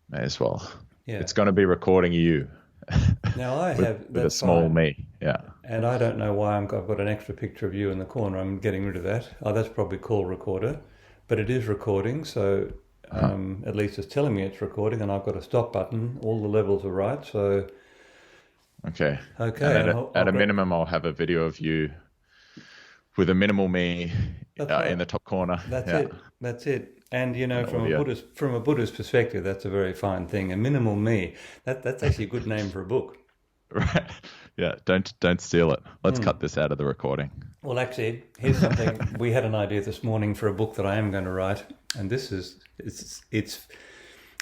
May as well. Yeah. It's going to be recording you Now I have, with a that's small fine. me. Yeah. And I don't know why I've got an extra picture of you in the corner. I'm getting rid of that. Oh, that's probably call recorder, but it is recording. So Uh-huh. at least it's telling me it's recording, and I've got a stop button. All the levels are right. So Okay. And okay, at and at a minimum, I'll have a video of you with a minimal me that's in right. the top corner. That's Yeah. it. That's it. And And audio. From a Buddhist perspective, that's a very fine thing. A minimal me. That's actually a good name for a book. Right. Yeah. Don't steal it. Let's Hmm. cut this out of the recording. Well, actually, here's something. We had an idea this morning for a book that I am going to write, and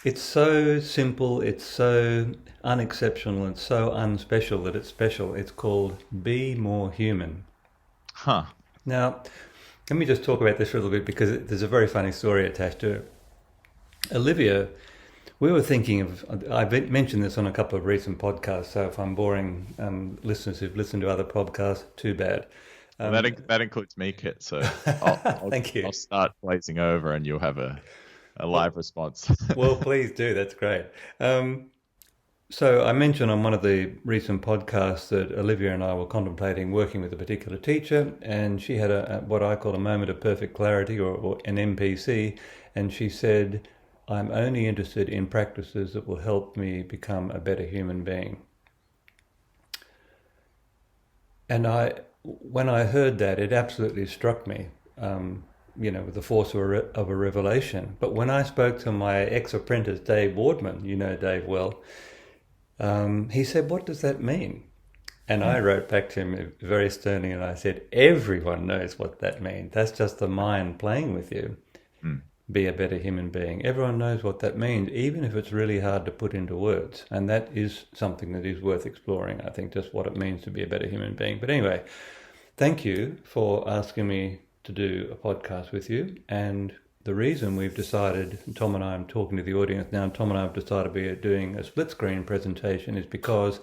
it's so simple, it's so unexceptional, it's so unspecial that it's special. It's called Be More Human. Huh. Now, let me just talk about this for a little bit because there's a very funny story attached to it. Olivia, we were thinking of, I've mentioned this on a couple of recent podcasts, so if I'm boring listeners who've listened to other podcasts, too bad. Well, Um, that includes me, Kit. So I'll Thank you. I'll start blazing over, and you'll have a live Well, response. well, please do. That's great. Um, So I mentioned on one of the recent podcasts that Olivia and I were contemplating working with a particular teacher, and she had what I call a moment of perfect clarity, or an MPC, and she said, "I'm only interested in practices that will help me become a better human being." And when I heard that, it absolutely struck me. With the force of a revelation. But when I spoke to my ex-apprentice Dave Wardman, you know Dave well, he said, "What does that mean?" And I Mm, wrote back to him very sternly and I said, "Everyone knows what that means. That's just the mind playing with you. mm, Be a better human being. Everyone knows what that means, even if it's really hard to put into words." And that is something that is worth exploring, I think, just what it means to be a better human being. But anyway, thank you for asking me to do a podcast with you. And the reason we've decided, Tom and I, I'm talking to the audience now, and Tom and I have decided we are doing a split screen presentation is because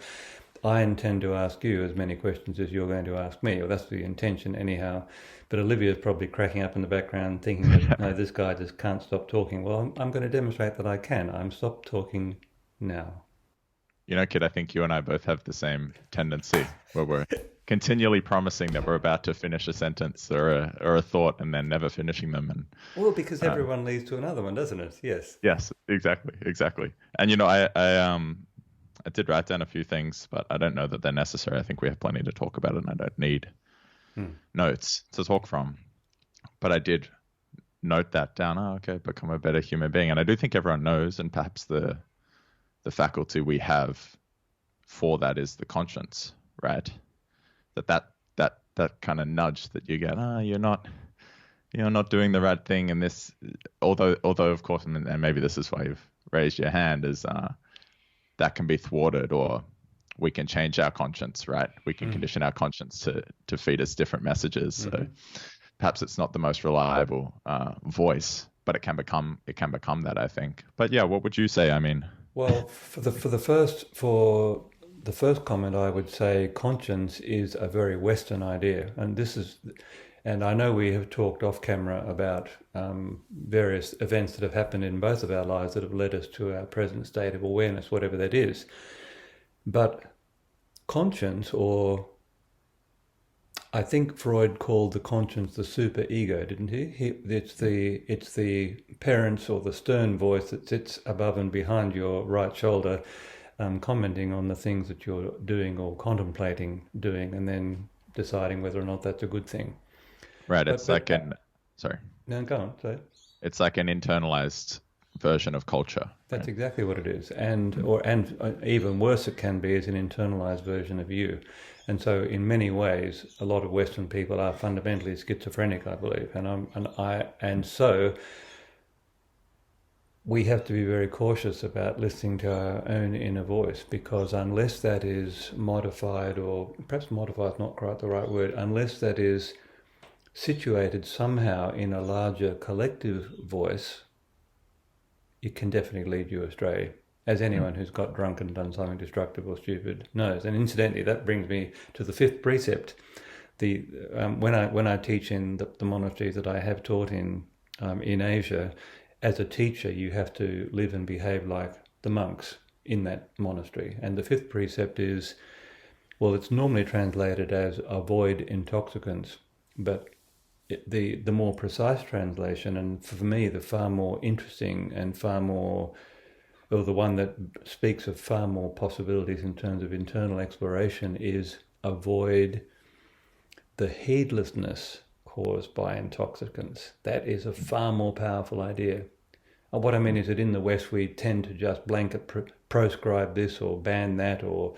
I intend to ask you as many questions as you're going to ask me, or that's the intention anyhow. But Olivia's probably cracking up in the background thinking that, no, mm. this guy just can't stop talking. Well, I'm going to demonstrate that I can. I'm stop talking now. Kid, I think you and I both have the same tendency where we're continually promising that we're about to finish a sentence or a thought and then never finishing them. And Well, because uh, everyone leads to another one, doesn't it? Yes. yes, exactly, exactly. And I did write down a few things, but I don't know that they're necessary. I think we have plenty to talk about, and I don't need Hmm. notes to talk from. But I did note that down. Oh, okay, become a better human being. And I do think everyone knows, and perhaps the faculty we have for that is the conscience, right? That kind of nudge that you get. You're not doing the right thing, and this, although of course, and maybe this is why you've raised your hand, is that can be thwarted, or we can change our conscience, right? We can Mm. condition our conscience to feed us different messages. So Hmm. perhaps it's not the most reliable voice, but it can become that, I think. But yeah, what would you say? I mean, Well, for the first comment, I would say conscience is a very Western idea, and I know we have talked off camera about various events that have happened in both of our lives that have led us to our present state of awareness, whatever that is. But conscience, or I think Freud called the conscience the super ego, didn't it's the parents or the stern voice that sits above and behind your right shoulder, commenting on the things that you're doing or contemplating doing, and then deciding whether or not that's a good thing. right? But It's but like an sorry, no, go on. So it's like an internalized version of culture, that's right? exactly what it is, and Mm, or and even worse, it can be as an internalized version of you. And so, in many ways, a lot of Western people are fundamentally schizophrenic, I believe, and so we have to be very cautious about listening to our own inner voice because unless that is modified, or perhaps modified is not quite the right word, unless that is situated somehow in a larger collective voice, it can definitely lead you astray, as mm, anyone who's got drunk and done something destructive or stupid knows. And incidentally, that brings me to the fifth precept. The when I teach in the monasteries that I have taught in Asia, as a teacher, you have to live and behave like the monks in that monastery. And the fifth precept is, well, it's normally translated as avoid intoxicants, but the more precise translation, and for me the far more interesting and far more, or the one that speaks of far more possibilities in terms of internal exploration, is avoid the heedlessness caused by intoxicants. That is a far more powerful idea. What I mean is that in the West we tend to just blanket proscribe this or ban that, or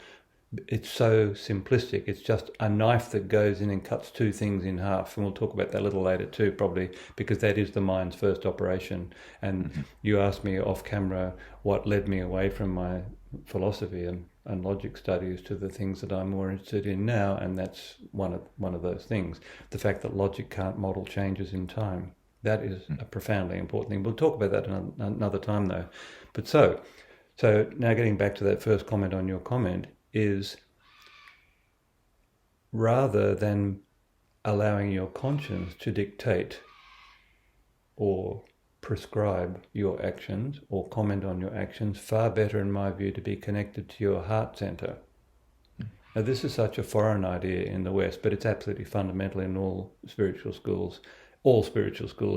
it's so simplistic. It's just a knife that goes in and cuts two things in half. And we'll talk about that a little later too, probably, because that is the mind's first operation. And you asked me off camera what led me away from my philosophy and logic studies to the things that I'm more interested in now, and that's one of those things. The fact that logic can't model changes in time. That is a profoundly important thing. We'll talk about that another time though. But so now getting back to that first comment on your comment, is rather than allowing your conscience to dictate or prescribe your actions or comment on your actions, far better in my view to be connected to your heart center. Now this is such a foreign idea in the West, but it's absolutely fundamental in all spiritual schools,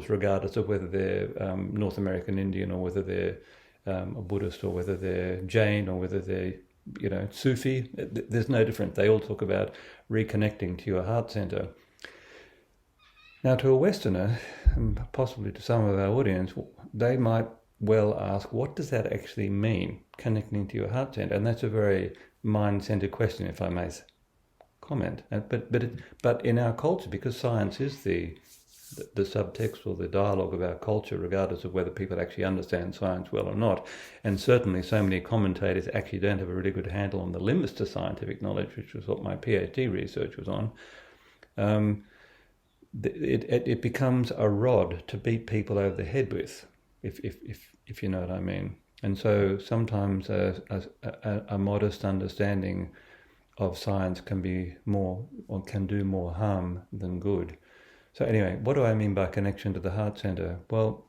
regardless of whether they're North American Indian or whether they're a Buddhist or whether they're Jain or whether they're Sufi. There's no difference. They all talk about reconnecting to your heart center. Now, to a Westerner, and possibly to some of our audience, they might well ask, what does that actually mean, connecting to your heart center? And that's a very mind-centered question, if I may comment. But in our culture, because science is the subtext or the dialogue of our culture, regardless of whether people actually understand science well or not. And certainly so many commentators actually don't have a really good handle on the limits to scientific knowledge, which was what my PhD research was on. It becomes a rod to beat people over the head with, if you know what I mean. And so sometimes a modest understanding of science can be more, or can do more harm than good. So anyway, what do I mean by connection to the heart center? Well,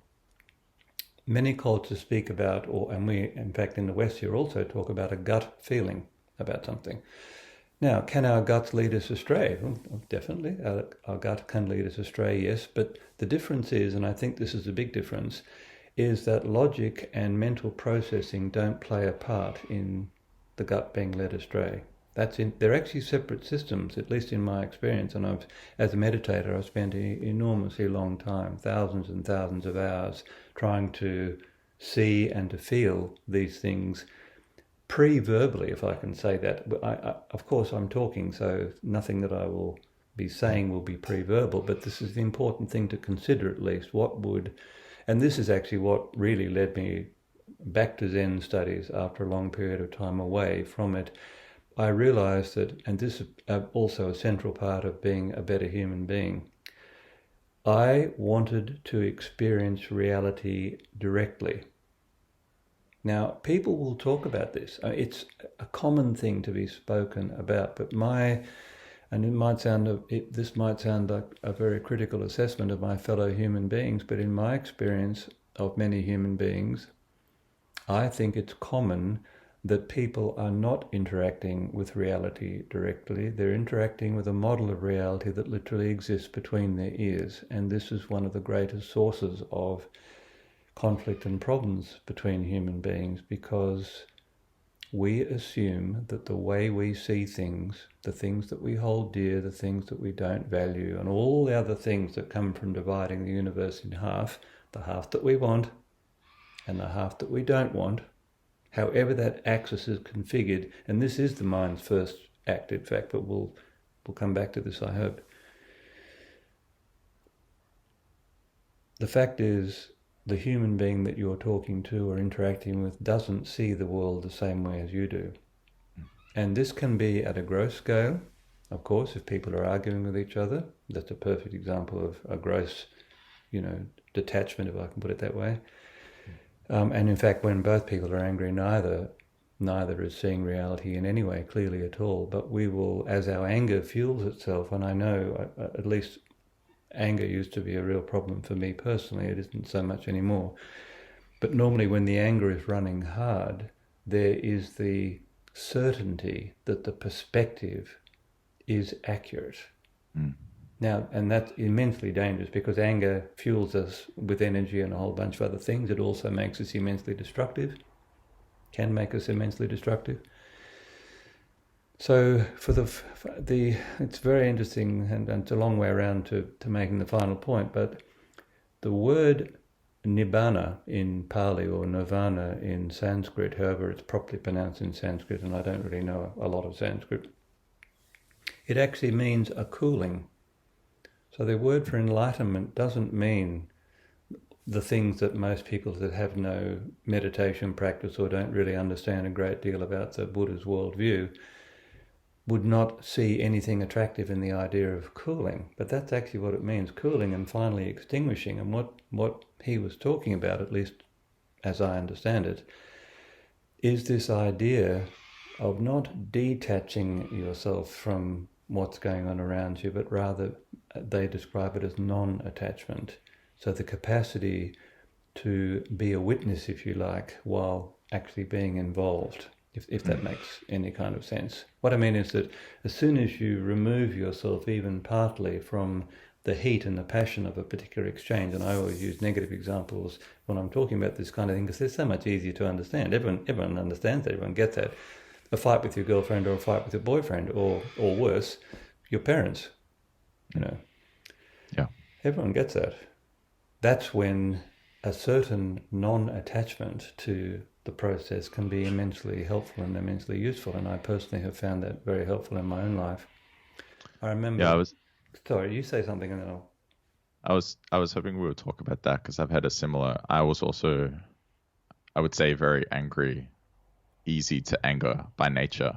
many cultures speak about, and we, in fact, in the West here also talk about a gut feeling about something. Now, can our guts lead us astray? Well, definitely, our gut can lead us astray, yes. But the difference is, and I think this is a big difference, is that logic and mental processing don't play a part in the gut being led astray. They're actually separate systems, at least in my experience. And as a meditator, I've spent an enormously long time, thousands and thousands of hours, trying to see and to feel these things pre-verbally, if I can say that. Of course, I'm talking, so nothing that I will be saying will be pre-verbal, but this is the important thing to consider at least. And this is actually what really led me back to Zen studies after a long period of time away from it. I realized that, and this is also a central part of being a better human being, I wanted to experience reality directly. Now, people will talk about this. It's a common thing to be spoken about, but this might sound like a very critical assessment of my fellow human beings, but in my experience of many human beings, I think it's common that people are not interacting with reality directly. They're interacting with a model of reality that literally exists between their ears. And this is one of the greatest sources of conflict and problems between human beings, because we assume that the way we see things, the things that we hold dear, the things that we don't value, and all the other things that come from dividing the universe in half, the half that we want and the half that we don't want, however that axis is configured, and this is the mind's first act, in fact, but we'll come back to this, I hope. The fact is, the human being that you're talking to or interacting with doesn't see the world the same way as you do. And this can be at a gross scale. Of course, if people are arguing with each other, that's a perfect example of a gross, detachment, if I can put it that way. And in fact, when both people are angry, neither is seeing reality in any way clearly at all. But we will, as our anger fuels itself, and I know at least anger used to be a real problem for me personally, it isn't so much anymore. But normally when the anger is running hard, there is the certainty that the perspective is accurate. Mm. Now, and that's immensely dangerous because anger fuels us with energy and a whole bunch of other things. It also makes us immensely destructive, can make us immensely destructive. So it's very interesting, and it's a long way around to making the final point, but the word nibbana in Pali or nirvana in Sanskrit, however it's properly pronounced in Sanskrit, and I don't really know a lot of Sanskrit, it actually means a cooling. So the word for enlightenment doesn't mean the things that most people that have no meditation practice or don't really understand a great deal about the Buddha's worldview would not see anything attractive in the idea of cooling. But that's actually what it means, cooling and finally extinguishing. And what he was talking about, at least as I understand it, is this idea of not detaching yourself from what's going on around you, but rather they describe it as non-attachment. So the capacity to be a witness, if you like, while actually being involved, if that makes any kind of sense. What I mean is that as soon as you remove yourself even partly from the heat and the passion of a particular exchange, and I always use negative examples when I'm talking about this kind of thing because they're so much easier to understand. Everyone understands that, everyone gets that. A fight with your girlfriend or a fight with your boyfriend or worse, your parents, Yeah. Everyone gets that. That's when a certain non-attachment to the process can be immensely helpful and immensely useful, and I personally have found that very helpful in my own life. I remember... Yeah, Sorry, you say something and then I'll... I was hoping we would talk about that because I've had a similar... I was also, I would say, very angry, easy to anger by nature.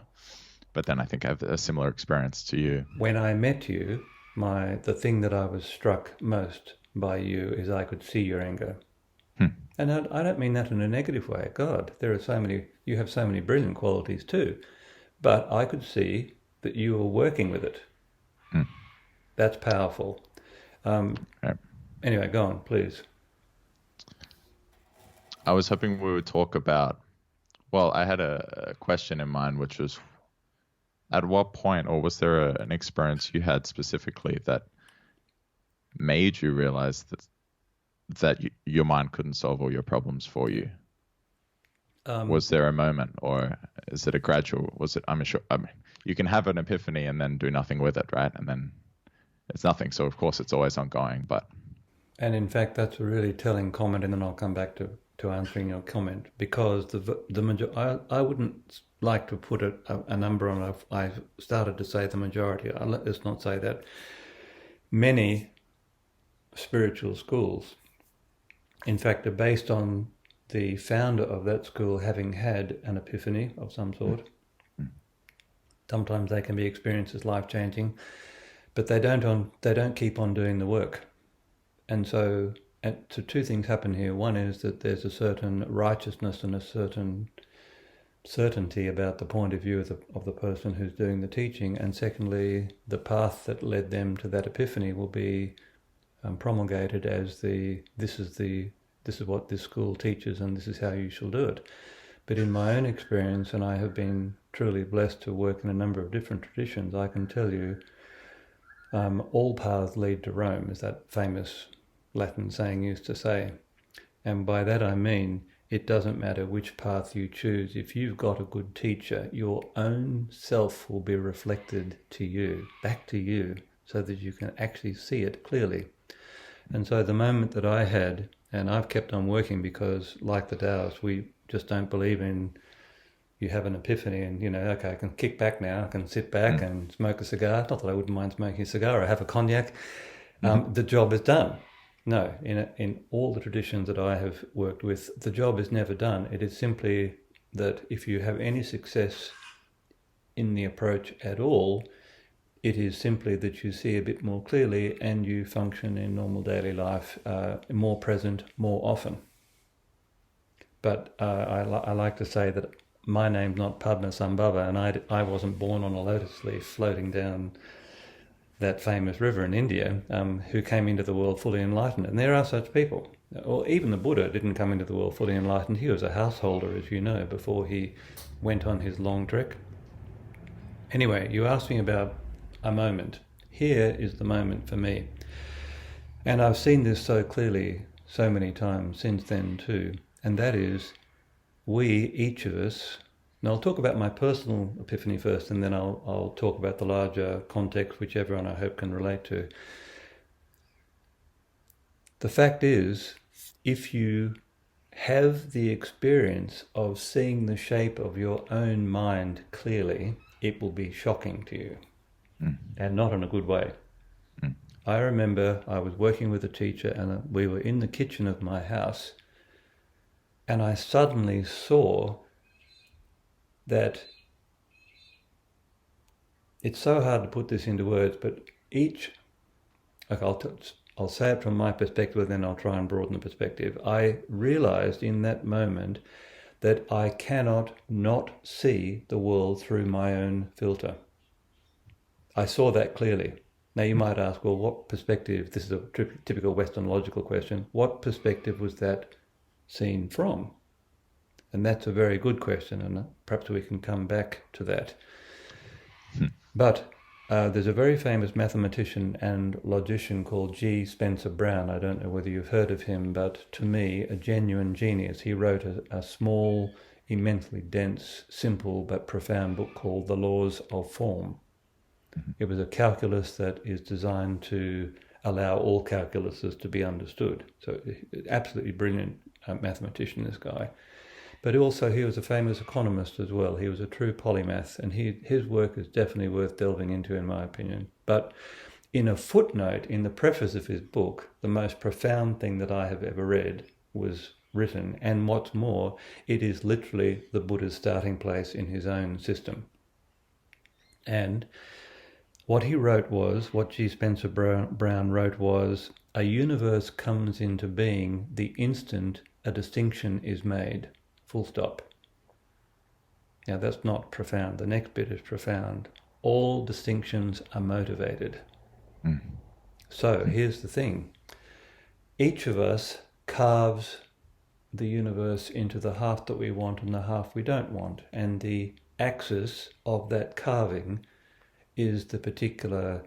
But then I think I have a similar experience to you. When I met you, the thing that I was struck most by you is I could see your anger. And I don't mean that in a negative way. God, you have so many brilliant qualities too. But I could see that you were working with it. That's powerful. Right. Anyway, go on, please. I was hoping we would talk about... Well, I had a question in mind, which was, at what point, or was there an experience you had specifically that made you realize that your mind couldn't solve all your problems for you? Was there a moment, or is it a gradual? Was it? I'm sure. I mean, you can have an epiphany and then do nothing with it, right? And then it's nothing. So of course, it's always ongoing. And in fact, that's a really telling comment, and then I'll come back to answering your comment, because I wouldn't like to put a number on it. I've started to say the majority. Let's not say that. Many spiritual schools, in fact, are based on the founder of that school having had an epiphany of some sort. Sometimes they can be experienced as life-changing, but they don't keep on doing the work. And so two things happen here. One is that there's a certain righteousness and a certain certainty about the point of view of the person who's doing the teaching. And secondly, the path that led them to that epiphany will be promulgated as this is what this school teaches and this is how you shall do it. But in my own experience, and I have been truly blessed to work in a number of different traditions, I can tell you all paths lead to Rome, as that famous Latin saying used to say. And by that I mean it doesn't matter which path you choose. If you've got a good teacher, your own self will be reflected to you, back to you, so that you can actually see it clearly. And so the moment that I had, and I've kept on working because, like the Taoists, we just don't believe in you have an epiphany and, okay, I can kick back now, I can sit back and smoke a cigar. Not that I wouldn't mind smoking a cigar or have a cognac. The job is done. No, in all the traditions that I have worked with, the job is never done. It is simply that if you have any success in the approach at all, it is simply that you see a bit more clearly and you function in normal daily life more present, more often. But I like to say that my name's not Padmasambhava, and I wasn't born on a lotus leaf floating down that famous river in India, who came into the world fully enlightened. And there are such people. Or even the Buddha didn't come into the world fully enlightened. He was a householder, as you know, before he went on his long trek. Anyway, you asked me about a moment. Here is the moment for me. And I've seen this so clearly so many times since then too. And that is, we, each of us, and I'll talk about my personal epiphany first, and then I'll talk about the larger context, which everyone I hope can relate to. The fact is, if you have the experience of seeing the shape of your own mind clearly, it will be shocking to you, and not in a good way. I remember I was working with a teacher, and we were in the kitchen of my house, and I suddenly saw that it's so hard to put this into words, but I'll say it from my perspective, then I'll try and broaden the perspective. I realized in that moment that I cannot not see the world through my own filter. I saw that clearly. Now you might ask, well, what perspective, this is a typical Western logical question, what perspective was that seen from? And that's a very good question, and perhaps we can come back to that. But there's a very famous mathematician and logician called G. Spencer Brown. I don't know whether you've heard of him, but to me, a genuine genius. He wrote a small, immensely dense, simple but profound book called The Laws of Form. It was a calculus that is designed to allow all calculuses to be understood. So absolutely brilliant mathematician, this guy. But also he was a famous economist as well. He was a true polymath, and his work is definitely worth delving into, in my opinion. But in a footnote in the preface of his book, the most profound thing that I have ever read was written. And what's more, it is literally the Buddha's starting place in his own system. And what he wrote was, what G. Spencer Brown wrote was, a universe comes into being the instant a distinction is made. Full stop. Now that's not profound. The next bit is profound. All distinctions are motivated. So here's the thing. Each of us carves the universe into the half that we want and the half we don't want. And the axis of that carving is the particular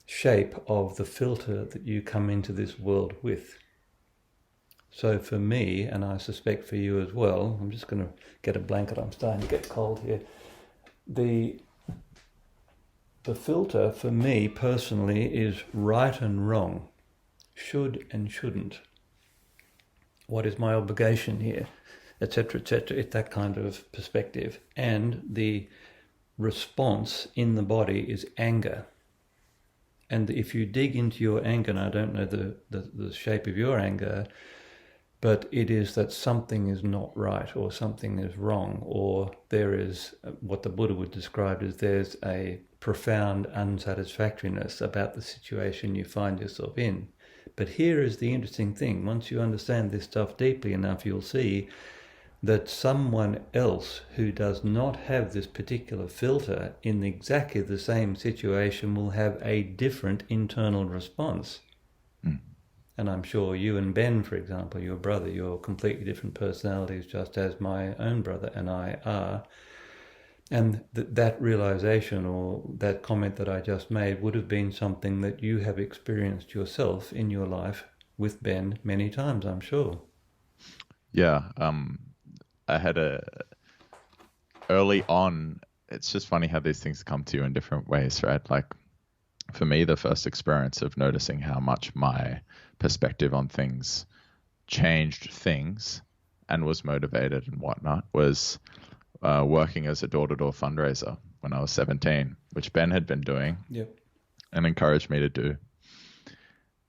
shape of the filter that you come into this world with. So for me, and I suspect for you as well, I'm just going to get a blanket, I'm starting to get cold here. The filter for me personally is right and wrong, should and shouldn't. What is my obligation here, etc., etc. It's that kind of perspective. And the response in the body is anger. And if you dig into your anger, and I don't know the shape of your anger, but it is that something is not right, or something is wrong, or there is what the Buddha would describe as there's a profound unsatisfactoriness about the situation you find yourself in. But here is the interesting thing. Once you understand this stuff deeply enough, you'll see that someone else who does not have this particular filter in exactly the same situation will have a different internal response. And I'm sure you and Ben, for example, your brother, you're completely different personalities, just as my own brother and I are. And that realization, or that comment that I just made, would have been something that you have experienced yourself in your life with Ben many times, I'm sure. Yeah. I had early on, it's just funny how these things come to you in different ways, right? Like for me, the first experience of noticing how much my perspective on things changed things and was motivated and whatnot was working as a door-to-door fundraiser when I was 17, which Ben had been doing and encouraged me to do.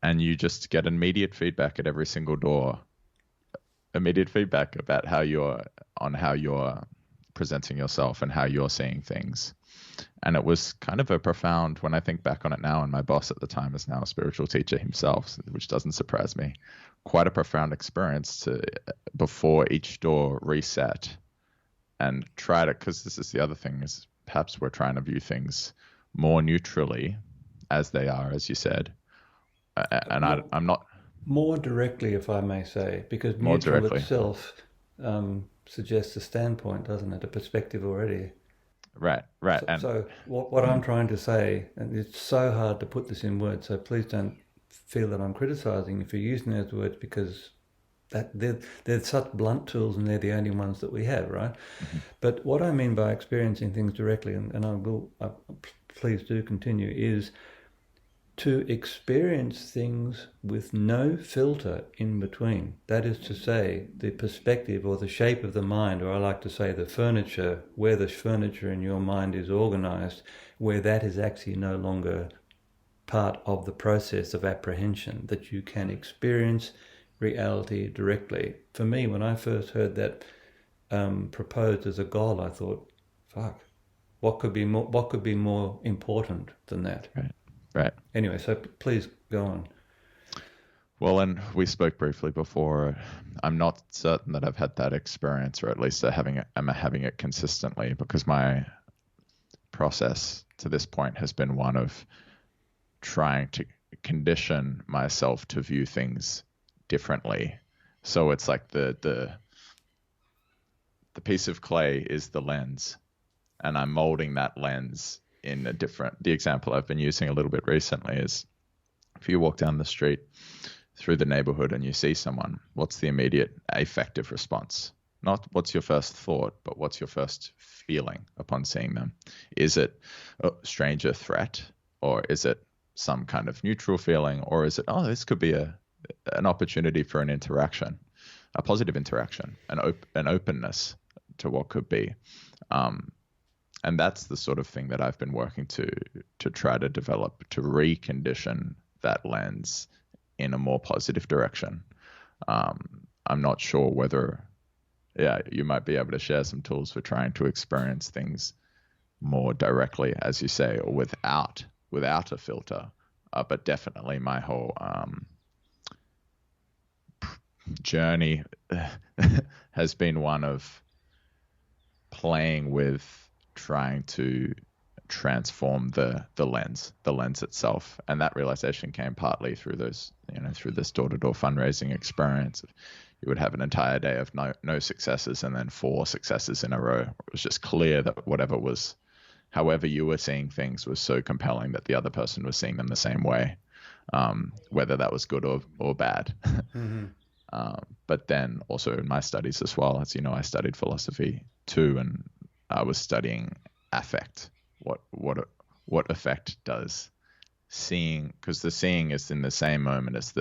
And you just get immediate feedback at every single door, immediate feedback about how you're presenting yourself and how you're seeing things. And it was kind of a profound, when I think back on it now, and my boss at the time is now a spiritual teacher himself, which doesn't surprise me, quite a profound experience to, before each door, reset and try to, because this is the other thing, is perhaps we're trying to view things more neutrally as they are, as you said. And I'm not, More directly, if I may say, because More neutral directly. itself suggests a standpoint, doesn't it? A perspective already. Right, right. So, And so what I'm mm, trying to say, and it's so hard to put this in words, so please don't feel that I'm criticizing you for using those words because they're such blunt tools and they're the only ones that we have, right? mhm. But what I mean by experiencing things directly, and please do continue, is to experience things with no filter in between. That is to say, the perspective or the shape of the mind, or I like to say the furniture, where the furniture in your mind is organized, where that is actually no longer part of the process of apprehension, that you can experience reality directly. For me, when I first heard that proposed as a goal, I thought, fuck, what could be more important than that? Right, right. Anyway, so please go on. Well, and we spoke briefly before. I'm not certain that I've had that experience, or at least I'm having it consistently, because my process to this point has been one of trying to condition myself to view things differently. So it's like the piece of clay is the lens, and I'm molding that lens in a different. The example I've been using a little bit recently is if you walk down the street through the neighborhood and you see someone, what's the immediate affective response? Not what's your first thought, but what's your first feeling upon seeing them? Is it a stranger threat, or is it some kind of neutral feeling, or is it, oh, this could be an opportunity for an interaction, a positive interaction, an openness to what could be. Um, and that's the sort of thing that I've been working to try to develop, to recondition that lens in a more positive direction. I'm not sure whether, yeah, you might be able to share some tools for trying to experience things more directly, as you say, or without a filter. But definitely, my whole journey has been one of playing with trying to transform the lens itself, and that realization came partly through through this door-to-door fundraising experience. You would have an entire day of no successes, and then 4 successes in a row. It was just clear that however you were seeing things was so compelling that the other person was seeing them the same way, whether that was good or bad. Mm-hmm. But then also in my studies as well, as you know, I studied philosophy too, and I was studying affect. What effect does seeing? Because the seeing is in the same moment as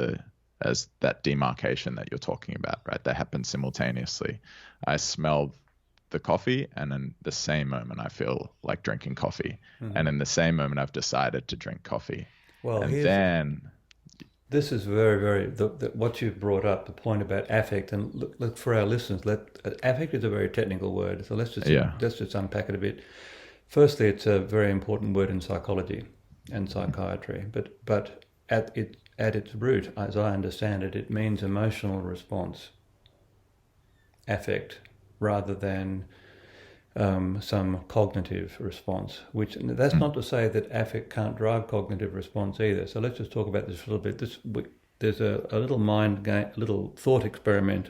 that demarcation that you're talking about, right? They happen simultaneously. I smell the coffee, and in the same moment I feel like drinking coffee, Mm-hmm. and in the same moment I've decided to drink coffee, Well, and here's then this is very, very what you've brought up, the point about affect, and look for our listeners. Affect is a very technical word, so yeah, let's just unpack it a bit. Firstly, it's a very important word in psychology and psychiatry, but at its root, as I understand it, it means emotional response, affect, rather than some cognitive response. Which that's mm, not to say that affect can't drive cognitive response either. So let's just talk about this for a little bit. There's a little mind game, a little thought experiment.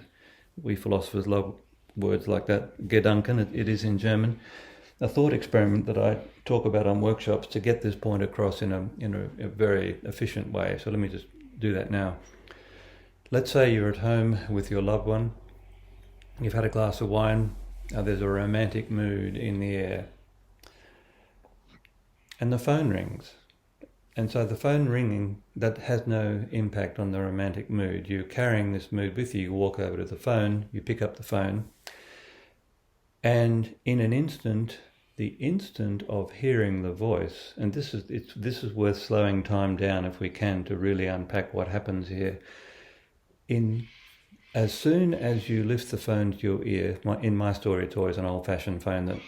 We philosophers love words like that. Gedanken, it is in German. A thought experiment that I talk about on workshops to get this point across in a very efficient way. So let me just do that now. Let's say you're at home with your loved one. You've had a glass of wine. There's a romantic mood in the air. And the phone rings. And so the phone ringing, that has no impact on the romantic mood. You're carrying this mood with you. You walk over to the phone, you pick up the phone, and in an instant, the instant of hearing the voice, and this is worth slowing time down if we can to really unpack what happens here. As soon as you lift the phone to your ear, in my story, it's always an old-fashioned phone that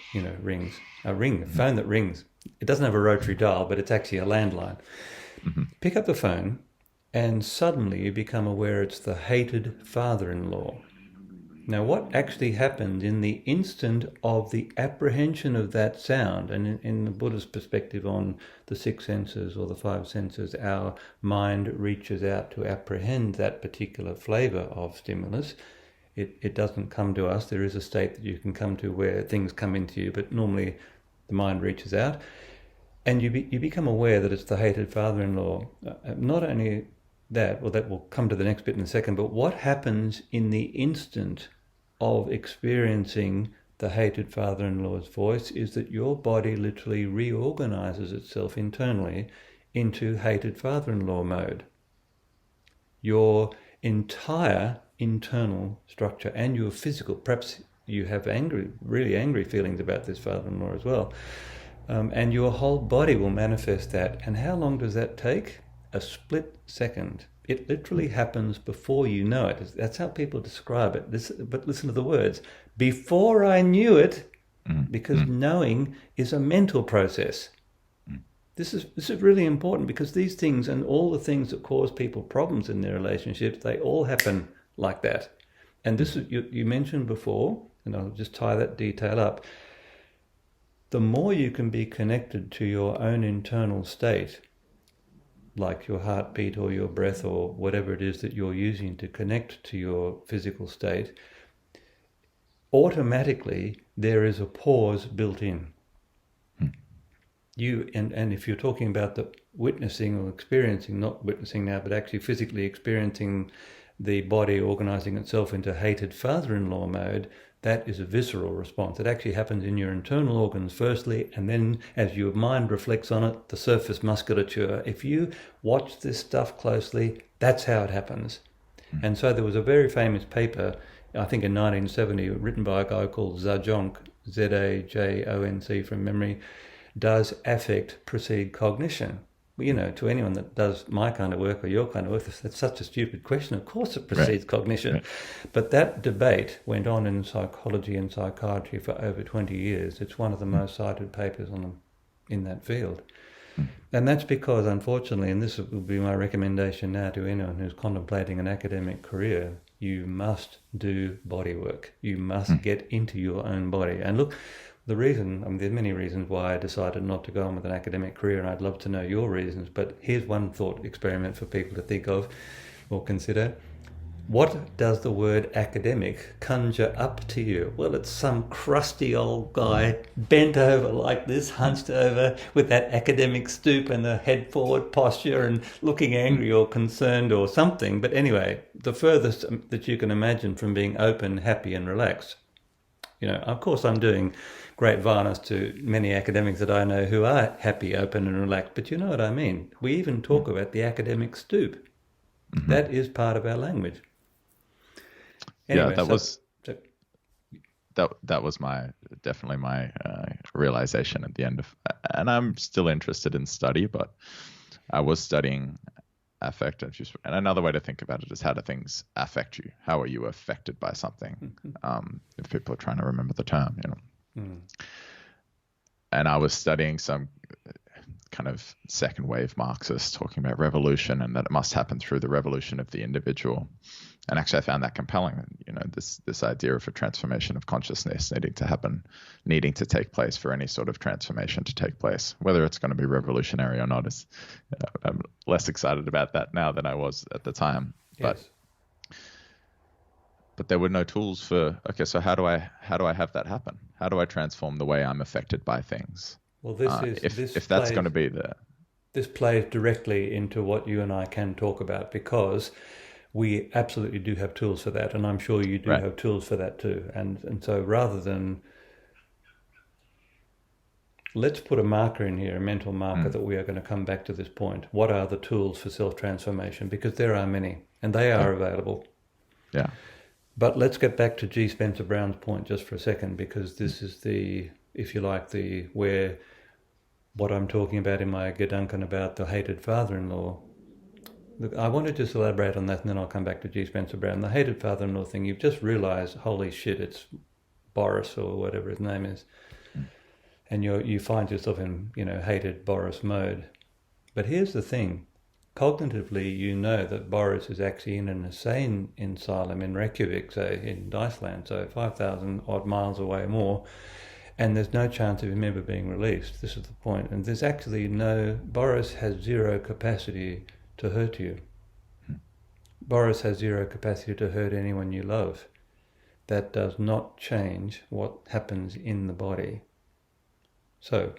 rings. A phone that rings. It doesn't have a rotary dial, but it's actually a landline. mm-hmm, Pick up the phone, and suddenly you become aware it's the hated father-in-law. Now, what actually happened in the instant of the apprehension of that sound, and in the Buddhist perspective on the six senses or the five senses, our mind reaches out to apprehend that particular flavor of stimulus. It doesn't come to us. There is a state that you can come to where things come into you, but normally the mind reaches out. And you become aware that it's the hated father-in-law. Not only that, well, that will come to the next bit in a second, but what happens in the instant of experiencing the hated father-in-law's voice is that your body literally reorganizes itself internally into hated father-in-law mode. Your entire internal structure and your physical, perhaps you have really angry feelings about this father-in-law as well, and your whole body will manifest that. And how long does that take? A split second. It literally happens before you know it. That's how people describe it. But listen to the words. Before I knew it, because knowing is a mental process. This is really important, because these things and all the things that cause people problems in their relationships, they all happen like that. And this is, you mentioned before, and I'll just tie that detail up. The more you can be connected to your own internal state, like your heartbeat or your breath or whatever it is that you're using to connect to your physical state, automatically there is a pause built in. And if you're talking about the witnessing or experiencing, not witnessing now, but actually physically experiencing the body organizing itself into hated father-in-law mode, that is a visceral response. It actually happens in your internal organs firstly, and then as your mind reflects on it, the surface musculature. If you watch this stuff closely, that's how it happens. And so there was a very famous paper, I think in 1970, written by a guy called Zajonc, Zajonc from memory, does affect precede cognition? You know, to anyone that does my kind of work or your kind of work, that's such a stupid question. Of course it precedes cognition. Right. But that debate went on in psychology and psychiatry for over 20 years. It's one of the most cited papers in that field. And that's because, unfortunately, and this will be my recommendation now to anyone who's contemplating an academic career, you must do body work. You must get into your own body. And look, the reason, there's many reasons why I decided not to go on with an academic career, and I'd love to know your reasons, but here's one thought experiment for people to think of or consider. What does the word academic conjure up to you? Well, it's some crusty old guy bent over like this, hunched over with that academic stoop and the head forward posture and looking angry or concerned or something. But anyway, the furthest that you can imagine from being open, happy and relaxed. You know, of course I'm doing great violence to many academics that I know who are happy, open and relaxed, but you know what I mean. We even talk about the academic stoop. That is part of our language. Anyway, that was definitely my realization at the end of, and I'm still interested in study, but I was studying affective. And another way to think about it is, how do things affect you? How are you affected by something? If people are trying to remember the term, you know. And I was studying some kind of second wave Marxists talking about revolution, and that it must happen through the revolution of the individual. And actually I found that compelling, you know, this idea of a transformation of consciousness needing to take place for any sort of transformation to take place. Whether it's going to be revolutionary or not is, I'm less excited about that now than I was at the time. Yes. But there were no tools for, okay, so how do I have that happen? How do I transform the way I'm affected by things? Well, if that's going to be this plays directly into what you and I can talk about, because we absolutely do have tools for that, and I'm sure you do have tools for that too. And so rather than, let's put a marker in here, a mental marker that we are going to come back to this point. What are the tools for self-transformation? Because there are many, and they are available. Yeah. But let's get back to G. Spencer Brown's point just for a second, because this is the, if you like, where what I'm talking about in my Gedanken about the hated father-in-law. Look, I want to just elaborate on that, and then I'll come back to G. Spencer Brown. The hated father-in-law thing, you've just realized, holy shit, it's Boris or whatever his name is. And you find yourself in, hated Boris mode. But here's the thing. cognitively you know that Boris is actually in an insane asylum in Reykjavik, say in Iceland, so 5,000 odd miles away more, and there's no chance of him ever being released. This is the point. And there's actually Boris has zero capacity to hurt you. Boris has zero capacity to hurt anyone you love. That does not change what happens in the body. So,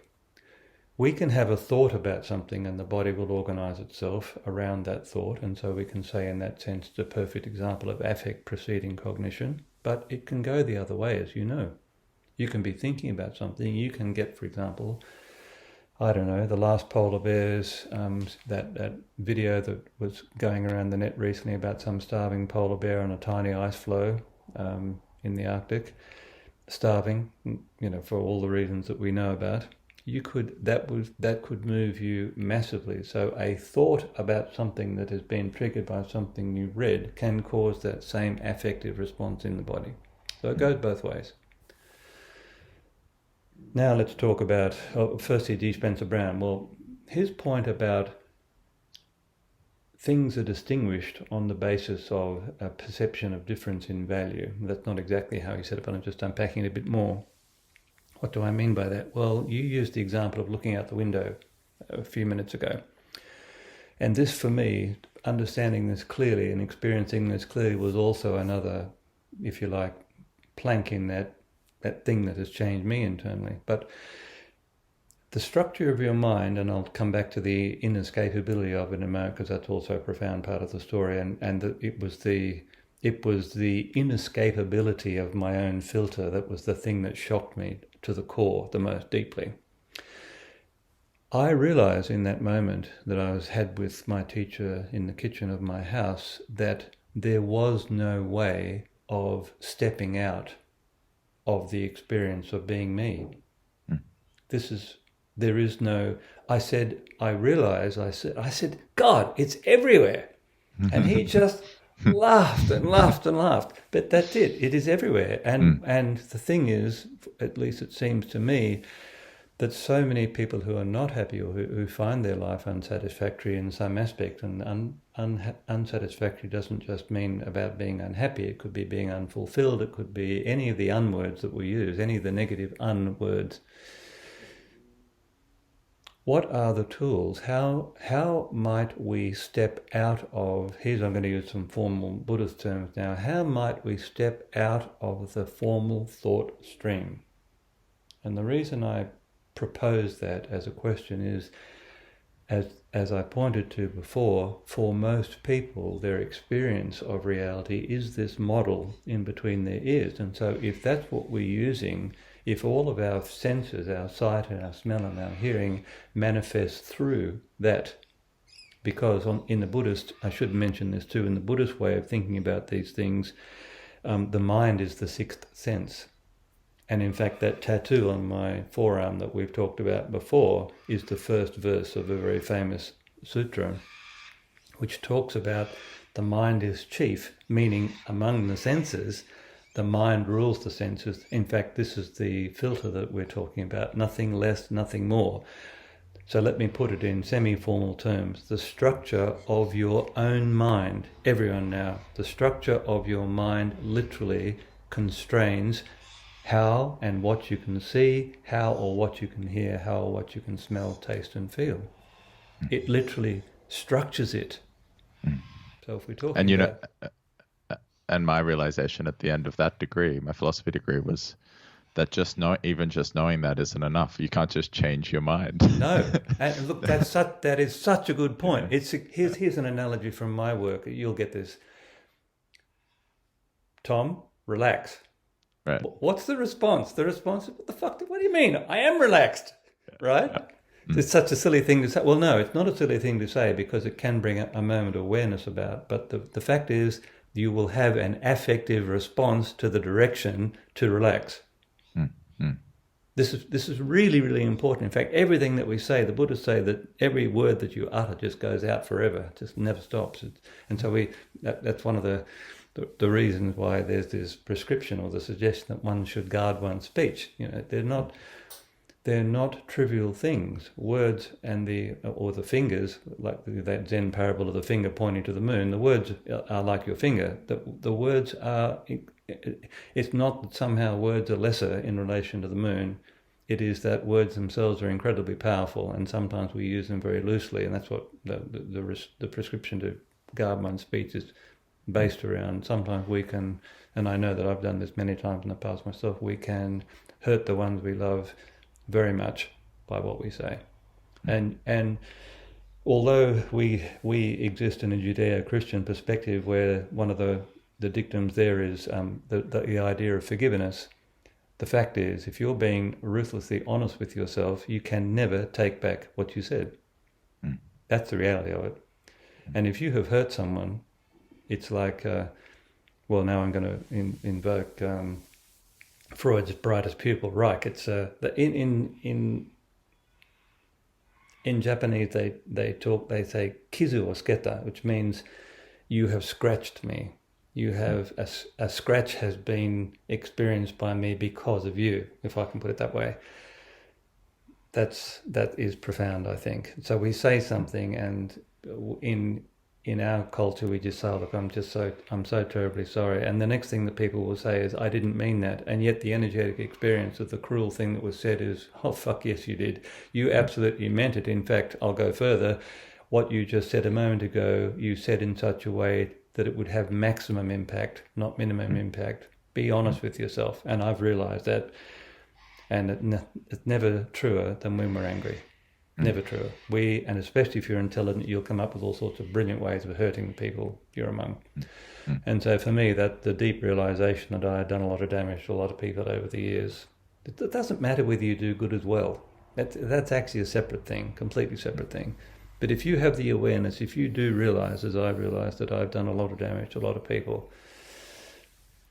we can have a thought about something and the body will organize itself around that thought, and so we can say in that sense it's a perfect example of affect preceding cognition, but it can go the other way, as you know. You can be thinking about something, you can get, for example, I don't know, the last polar bears, that video that was going around the net recently about some starving polar bear on a tiny ice floe in the Arctic, starving, for all the reasons that we know about. That could move you massively. So a thought about something that has been triggered by something you read can cause that same affective response in the body. So it goes both ways. Now let's talk about, firstly, G. Spencer Brown. Well, his point about things are distinguished on the basis of a perception of difference in value. That's not exactly how he said it, but I'm just unpacking it a bit more. What do I mean by that? Well, you used the example of looking out the window a few minutes ago. And this, for me, understanding this clearly and experiencing this clearly was also another, if you like, plank in that thing that has changed me internally. But the structure of your mind, and I'll come back to the inescapability of it in a moment, because that's also a profound part of the story, it was the inescapability of my own filter that was the thing that shocked me to the core the most deeply. I realized in that moment that I had with my teacher in the kitchen of my house that there was no way of stepping out of the experience of being me. I said, God, it's everywhere. And he just laughed and laughed and laughed. But that's it. It is everywhere. And the thing is, at least it seems to me, that so many people who are not happy or who find their life unsatisfactory in some aspect, and unsatisfactory doesn't just mean about being unhappy, it could be being unfulfilled, it could be any of the unwords that we use, any of the negative unwords. What are the tools? How might we step out of, I'm going to use some formal Buddhist terms now, how might we step out of the formal thought stream? And the reason I propose that as a question is, as I pointed to before, for most people, their experience of reality is this model in between their ears. And so if that's what we're using, if all of our senses, our sight and our smell and our hearing manifest through that, because in the Buddhist, I should mention this too, in the Buddhist way of thinking about these things, the mind is the sixth sense. And in fact, that tattoo on my forearm that we've talked about before is the first verse of a very famous sutra, which talks about the mind is chief, meaning among the senses, the mind rules the senses. In fact, this is the filter that we're talking about, nothing less, nothing more. So let me put it in semi-formal terms. The structure of your own mind, everyone now, the structure of your mind literally constrains how and what you can see, how or what you can hear, how or what you can smell, taste and feel. It literally structures it. So if we're talking about... And my realization at the end of that degree, my philosophy degree, was that even just knowing that isn't enough. You can't just change your mind. No, and look, that is such a good point. Here's an analogy from my work. You'll get this. Tom, relax. Right. What's the response? The response is, what the fuck? What do you mean? I am relaxed, right? Yeah. It's such a silly thing to say. Well, no, it's not a silly thing to say because it can bring a moment of awareness about. But the fact is, you will have an affective response to the direction to relax. This is really, really important. In fact, everything that we say, the Buddhists say that every word that you utter just goes out forever, just never stops. And so that's one of the reasons why there's this prescription or the suggestion that one should guard one's speech. They're not. they're not trivial things. Words and the fingers, like that Zen parable of the finger pointing to the moon, the words are like your finger. The words are, it's not that somehow words are lesser in relation to the moon. It is that words themselves are incredibly powerful, and sometimes we use them very loosely, and that's what the prescription to guard one's speech is based around. Sometimes we can, and I know that I've done this many times in the past myself, we can hurt the ones we love very much by what we say. And although we exist in a Judeo-Christian perspective where one of the dictums there is the idea of forgiveness, the fact is, if you're being ruthlessly honest with yourself, you can never take back what you said. That's the reality of it. And if you have hurt someone, it's like, well, now I'm going to invoke Freud's brightest pupil, Reich. It's in Japanese they say kizu or sketa, which means you have scratched me. You have a scratch has been experienced by me because of you, if I can put it that way. That is profound, I think. So we say something, and in our culture we just say, look, I'm so terribly sorry. And the next thing that people will say is, I didn't mean that. And yet the energetic experience of the cruel thing that was said is, oh fuck yes you did. You absolutely meant it. In fact, I'll go further. What you just said a moment ago, you said in such a way that it would have maximum impact, not minimum impact. Be honest with yourself. And I've realized that. And it's never truer than when we're angry. Never truer. And especially if you're intelligent, you'll come up with all sorts of brilliant ways of hurting the people you're among. And so for me, that the deep realization that I had done a lot of damage to a lot of people over the years, it doesn't matter whether you do good as well. That's actually a separate thing, completely separate thing. But if you have the awareness, if you do realize, as I realized, that I've done a lot of damage to a lot of people,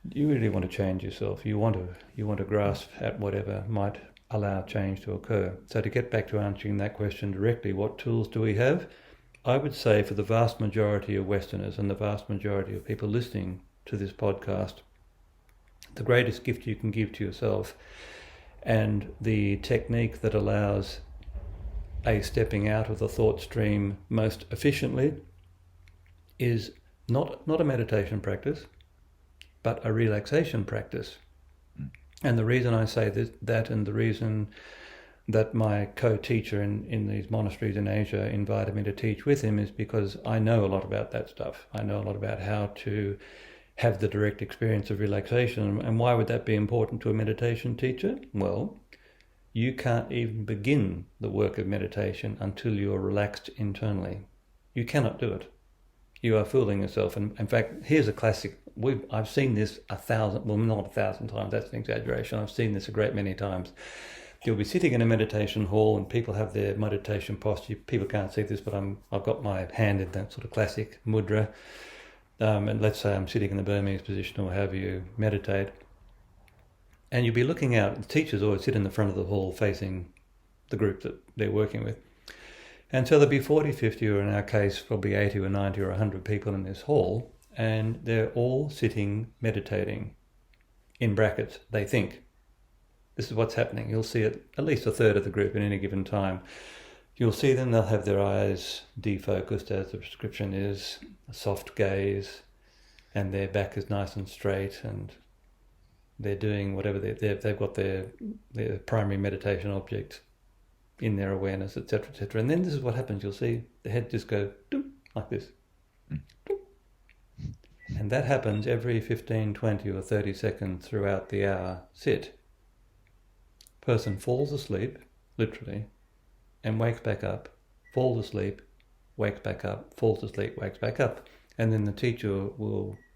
you really want to change yourself. You want to grasp at whatever might allow change to occur. So to get back to answering that question directly, what tools do we have? I would say for the vast majority of Westerners and the vast majority of people listening to this podcast, the greatest gift you can give to yourself and the technique that allows a stepping out of the thought stream most efficiently is not a meditation practice, but a relaxation practice. And the reason I say that and the reason that my co-teacher in these monasteries in Asia invited me to teach with him is because I know a lot about that stuff. I know a lot about how to have the direct experience of relaxation. And why would that be important to a meditation teacher? Well, you can't even begin the work of meditation until you're relaxed internally. You cannot do it. You are fooling yourself. And in fact, here's a classic. I've seen this 1,000, well, not 1,000 times, that's an exaggeration. I've seen this a great many times. You'll be sitting in a meditation hall and people have their meditation posture. People can't see this, but I've got my hand in that sort of classic mudra. And let's say I'm sitting in the Burmese position or however you meditate. And you'll be looking out. The teachers always sit in the front of the hall facing the group that they're working with. And so there'll be 40, 50, or in our case, probably 80 or 90 or 100 people in this hall. And they're all sitting meditating. In brackets, they think. This is what's happening. You'll see it, at least a third of the group at any given time. You'll see them, they'll have their eyes defocused, as the prescription is, a soft gaze, and their back is nice and straight, and they're doing whatever they've got their primary meditation object in their awareness, etc., etc. And then this is what happens. You'll see the head just go doom, like this. Doom. And that happens every 15, 20 or 30 seconds throughout the hour sit. Person falls asleep, literally, and wakes back up, falls asleep, wakes back up, falls asleep, wakes back up. And then the teacher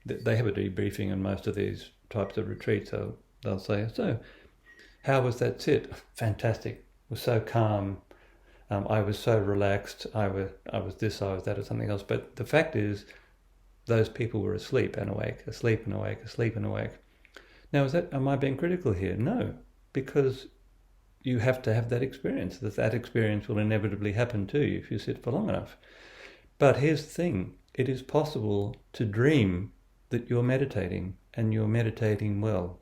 they have a debriefing in most of these types of retreats, so they'll say, so how was that sit? Fantastic. It was so calm. I was so relaxed. I was this, I was that, or something else. But the fact is, those people were asleep and awake, asleep and awake, asleep and awake. Now, am I being critical here? No, because you have to have that experience. That experience will inevitably happen to you if you sit for long enough. But here's the thing. It is possible to dream that you're meditating and you're meditating well.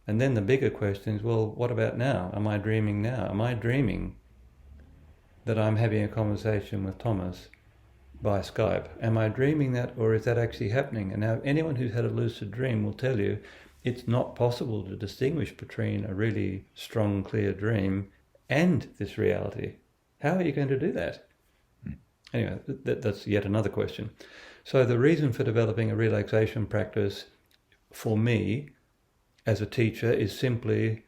And then the bigger question is, well, what about now? Am I dreaming now? Am I dreaming that I'm having a conversation with Thomas by Skype? Am I dreaming that, or is that actually happening? And now anyone who's had a lucid dream will tell you it's not possible to distinguish between a really strong, clear dream and this reality. How are you going to do that? Anyway, that's yet another question. So the reason for developing a relaxation practice for me as a teacher is simply,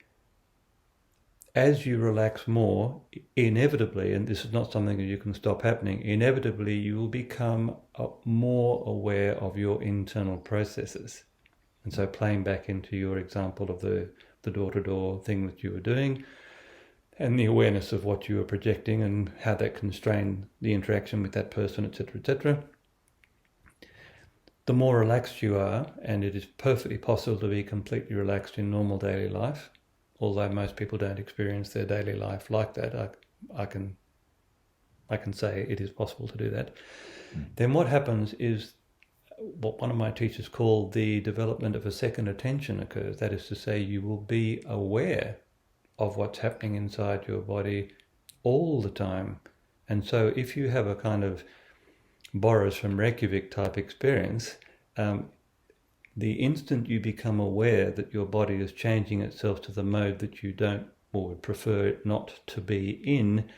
as you relax more, inevitably, and this is not something that you can stop happening, inevitably you will become more aware of your internal processes. And so playing back into your example of the door-to-door thing that you were doing, and the awareness of what you were projecting and how that constrained the interaction with that person, etc., etc. The more relaxed you are, and it is perfectly possible to be completely relaxed in normal daily life, although most people don't experience their daily life like that, I can say it is possible to do that. Then what happens is what one of my teachers called the development of a second attention occurs. That is to say, you will be aware of what's happening inside your body all the time. And so if you have a kind of Boris from Reykjavik type experience, the instant you become aware that your body is changing itself to the mode that you don't or would prefer it not to be in,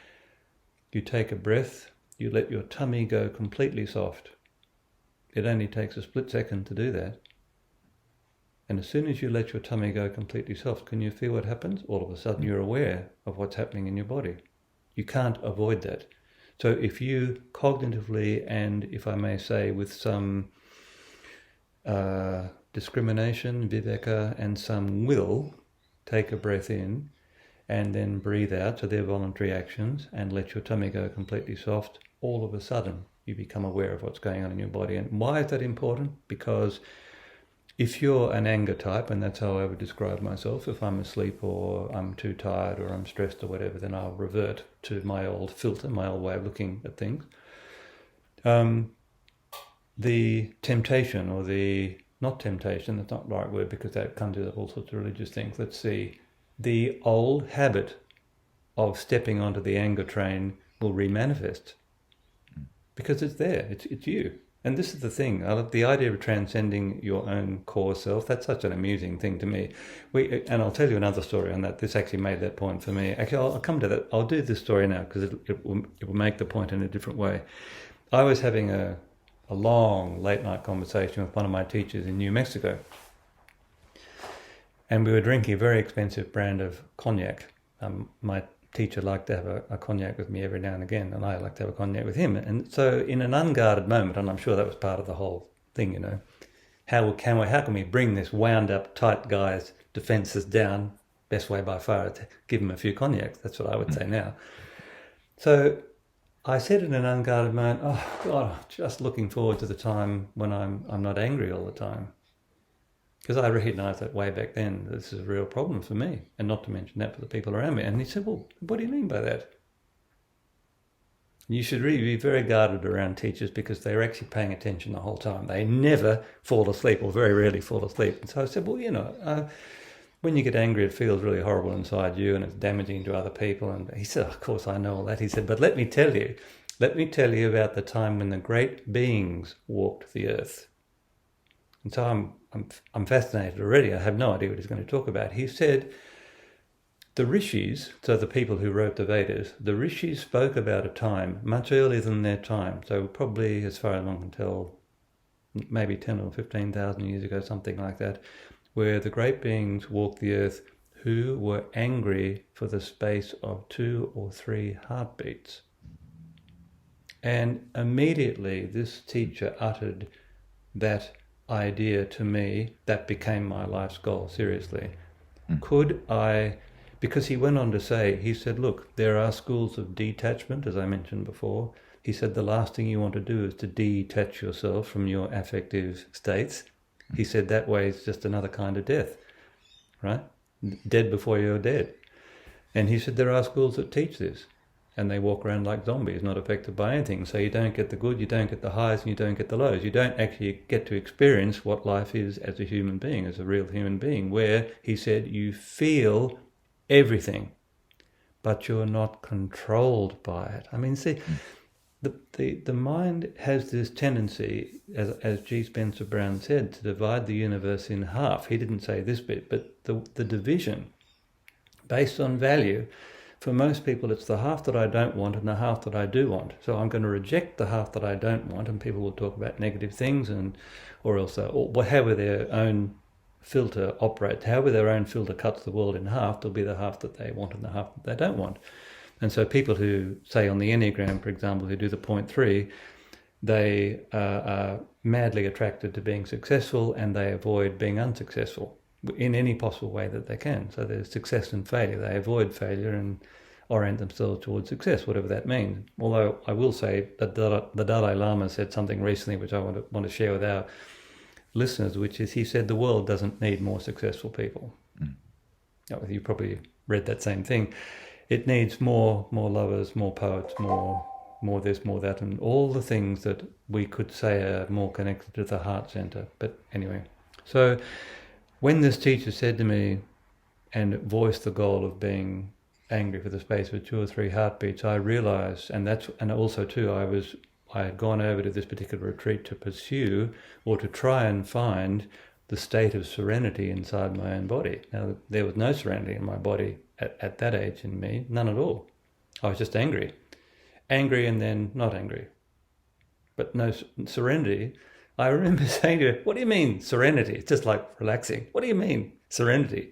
you take a breath, you let your tummy go completely soft. It only takes a split second to do that. And as soon as you let your tummy go completely soft, can you feel what happens? All of a sudden you're aware of what's happening in your body. You can't avoid that. So if you cognitively, and if I may say with some discrimination, viveka, and some will, take a breath in and then breathe out, so they're voluntary actions, and let your tummy go completely soft, all of a sudden you become aware of what's going on in your body. And why is that important? Because if you're an anger type, and that's how I would describe myself, if I'm asleep or I'm too tired or I'm stressed or whatever, then I'll revert to my old filter, my old way of looking at things. The temptation, or the, not temptation, that's not the right word because that comes with all sorts of religious things. Let's see. The old habit of stepping onto the anger train will remanifest because it's there, it's you. And this is the thing, the idea of transcending your own core self, that's such an amusing thing to me. And I'll tell you another story on that. This actually made that point for me. Actually, I'll come to that. I'll do this story now because it will make the point in a different way. I was having a long late-night conversation with one of my teachers in New Mexico. And we were drinking a very expensive brand of cognac. My teacher liked to have a cognac with me every now and again, and I like to have a cognac with him. And so in an unguarded moment, and I'm sure that was part of the whole thing, you know, how can we bring this wound up, tight guy's defences down? Best way by far to give him a few cognacs. That's what I would say now. So I said in an unguarded moment, oh God, just looking forward to the time when I'm not angry all the time. Because I recognised that way back then, this is a real problem for me, and not to mention that for the people around me. And he said, well, what do you mean by that? You should really be very guarded around teachers because they're actually paying attention the whole time. They never fall asleep, or very rarely fall asleep. And so I said, well, you know, when you get angry, it feels really horrible inside you and it's damaging to other people. And he said, of course, I know all that. He said, but let me tell you about the time when the great beings walked the earth. And so I'm fascinated already. I have no idea what he's going to talk about. He said the rishis, so the people who wrote the Vedas, the rishis spoke about a time much earlier than their time. So probably, as far as one can tell, maybe 10 or 15,000 years ago, something like that, where the great beings walked the earth who were angry for the space of 2 or 3 heartbeats. And immediately this teacher uttered that idea to me. That became my life's goal, seriously. Could I, because he went on to say, he said, look, there are schools of detachment, as I mentioned before. He said the last thing you want to do is to detach yourself from your affective states. He said that way is just another kind of death, right? Dead before you're dead. And he said there are schools that teach this. and they walk around like zombies, not affected by anything. So you don't get the good, you don't get the highs, and you don't get the lows. You don't actually get to experience what life is as a human being, as a real human being, where he said you feel everything, but you're not controlled by it. I mean, see, the mind has this tendency, as G. Spencer Brown said, to divide the universe in half. He didn't say this bit, but the division based on value, for most people it's the half that I don't want and the half that I do want. So I'm going to reject the half that I don't want, and people will talk about negative things, or else however their own filter operates, however their own filter cuts the world in half, there'll be the half that they want and the half that they don't want. And so people who, say on the Enneagram, for example, who do the 0.3, they are madly attracted to being successful and they avoid being unsuccessful in any possible way that they can. So there's success and failure. They avoid failure and orient themselves towards success, whatever that means. Although I will say that the Dalai Lama said something recently which I want to share with our listeners, which is he said the world doesn't need more successful people. You probably read that same thing. It needs more lovers, more poets, more this, more that, and all the things that we could say are more connected to the heart center. But anyway, so when this teacher said to me and voiced the goal of being angry for the space of 2 or 3 heartbeats, I realized, and also too, I had gone over to this particular retreat to pursue or to try and find the state of serenity inside my own body. Now, there was no serenity in my body at that age in me, none at all. I was just angry and then not angry, but no serenity. I remember saying to her, "What do you mean serenity? It's just like relaxing. What do you mean serenity?"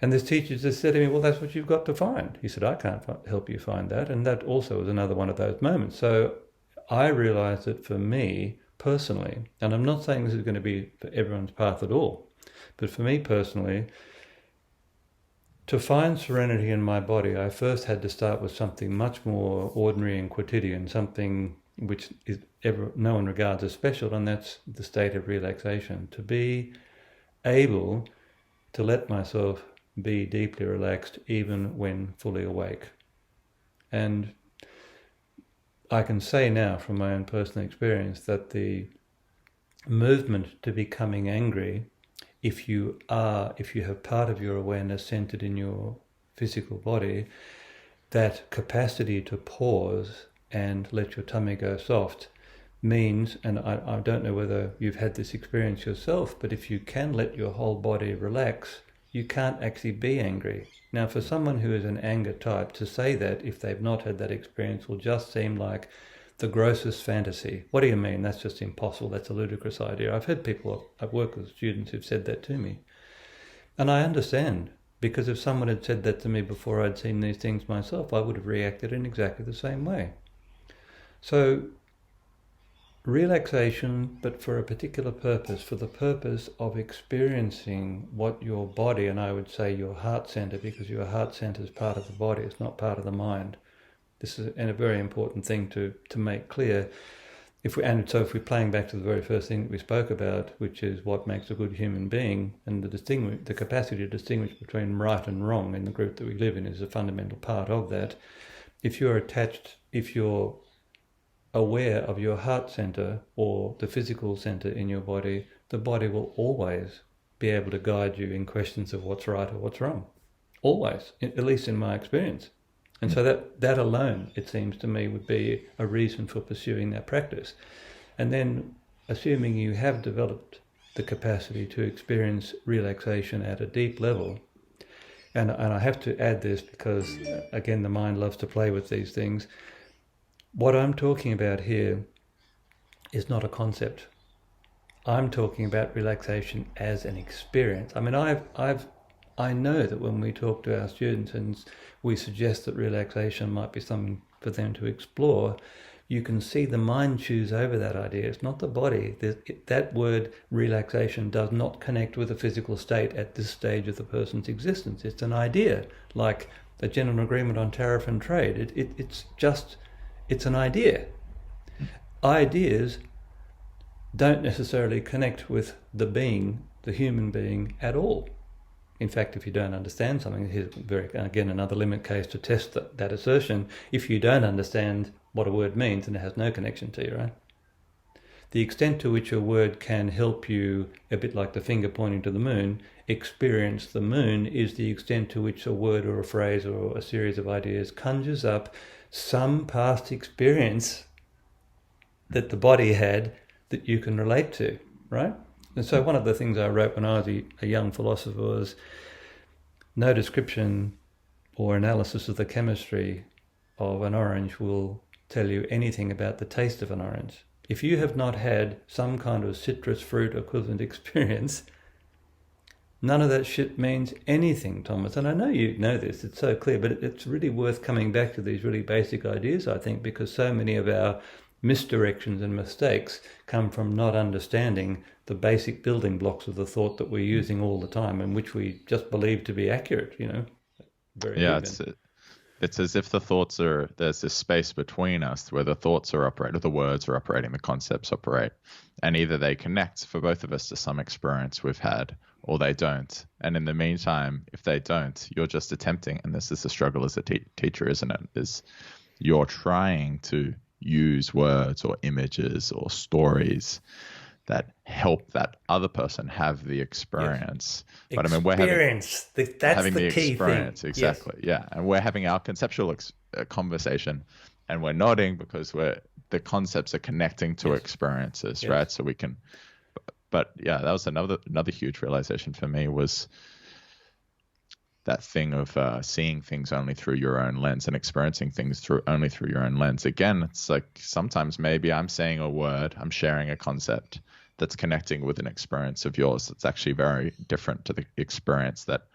And this teacher just said to me, "Well, that's what you've got to find." He said, "I can't help you find that." And that also was another one of those moments. So I realized that for me personally, and I'm not saying this is going to be for everyone's path at all, but for me personally, to find serenity in my body, I first had to start with something much more ordinary and quotidian, something which no one regards as special, and that's the state of relaxation. To be able to let myself be deeply relaxed even when fully awake. And I can say now from my own personal experience that the movement to becoming angry, if you have part of your awareness centered in your physical body, that capacity to pause and let your tummy go soft means, and I don't know whether you've had this experience yourself, but if you can let your whole body relax, you can't actually be angry. Now, for someone who is an anger type, to say that if they've not had that experience will just seem like the grossest fantasy. What do you mean? That's just impossible. That's a ludicrous idea. I've had people, I've worked with students who've said that to me. And I understand, because if someone had said that to me before I'd seen these things myself, I would have reacted in exactly the same way. So relaxation, but for a particular purpose, for the purpose of experiencing what your body, and I would say your heart center, because your heart center is part of the body, it's not part of the mind. This is a very important thing to make clear. If we're playing back to the very first thing that we spoke about, which is what makes a good human being, and the capacity to distinguish between right and wrong in the group that we live in is a fundamental part of that. If you're aware of your heart center or the physical center in your body, the body will always be able to guide you in questions of what's right or what's wrong. Always, at least in my experience. And so that alone, it seems to me, would be a reason for pursuing that practice. And then, assuming you have developed the capacity to experience relaxation at a deep level, and I have to add this because, again, the mind loves to play with these things. What I'm talking about here is not a concept. I'm talking about relaxation as an experience. I mean, I know that when we talk to our students and we suggest that relaxation might be something for them to explore, you can see the mind choose over that idea. It's not the body. That word relaxation does not connect with a physical state at this stage of the person's existence. It's an idea, like the General Agreement on Tariff and Trade. It's an idea. Ideas don't necessarily connect with the being, the human being, at all. In fact, if you don't understand something, here's again another limit case to test that assertion. If you don't understand what a word means, then it has no connection to you, right? The extent to which a word can help you, a bit like the finger pointing to the moon, experience the moon is the extent to which a word or a phrase or a series of ideas conjures up some past experience that the body had that you can relate to, right? And so one of the things I wrote when I was a young philosopher was no description or analysis of the chemistry of an orange will tell you anything about the taste of an orange. If you have not had some kind of citrus fruit equivalent experience, none of that shit means anything, Thomas. And I know you know this, it's so clear, but it's really worth coming back to these really basic ideas, I think, because so many of our misdirections and mistakes come from not understanding the basic building blocks of the thought that we're using all the time and which we just believe to be accurate, Very good. It's as if there's this space between us where the thoughts are operating, or the words are operating, the concepts operate, and either they connect for both of us to some experience we've had, or they don't. And in the meantime, if they don't, you're just attempting, and this is the struggle as a teacher, isn't it? Is you're trying to use words or images or stories that help that other person have the experience. Yes. But I mean, we're having the key experience, thing. exactly. Yes. Yeah, and we're having our conceptual conversation, and we're nodding because the concepts are connecting to experiences, right? So we can. But yeah, that was another huge realization for me, was that thing of seeing things only through your own lens and experiencing things only through your own lens. Again, it's like sometimes maybe I'm saying a word, I'm sharing a concept that's connecting with an experience of yours that's actually very different to the experience that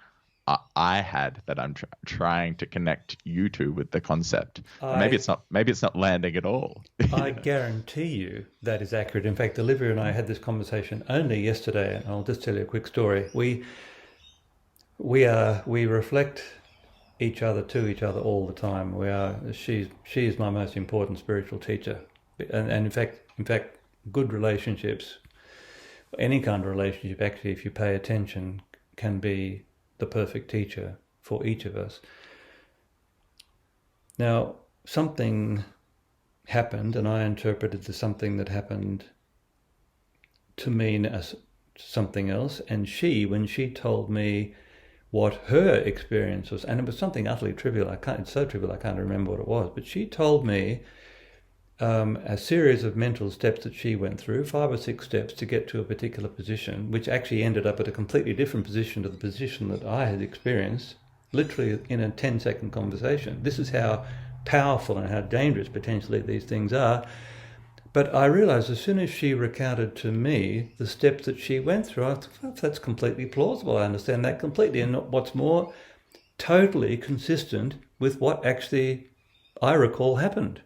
I had, that I'm trying to connect you to with the concept. Maybe it's not landing at all. I guarantee you that is accurate. In fact, Olivia and I had this conversation only yesterday, and I'll just tell you a quick story. We reflect each other to each other all the time. She is my most important spiritual teacher, and in fact, good relationships, any kind of relationship, actually, if you pay attention, can be the perfect teacher for each of us. Now, something happened, and I interpreted the something that happened to mean as something else. And when she told me what her experience was, and it was something utterly trivial. It's so trivial I can't remember what it was. But she told me a series of mental steps that she went through, 5 or 6 steps to get to a particular position, which actually ended up at a completely different position to the position that I had experienced, literally in a 10-second conversation. This is how powerful and how dangerous potentially these things are. But I realized as soon as she recounted to me the steps that she went through, I thought, well, that's completely plausible. I understand that completely. And what's more, totally consistent with what actually I recall happened.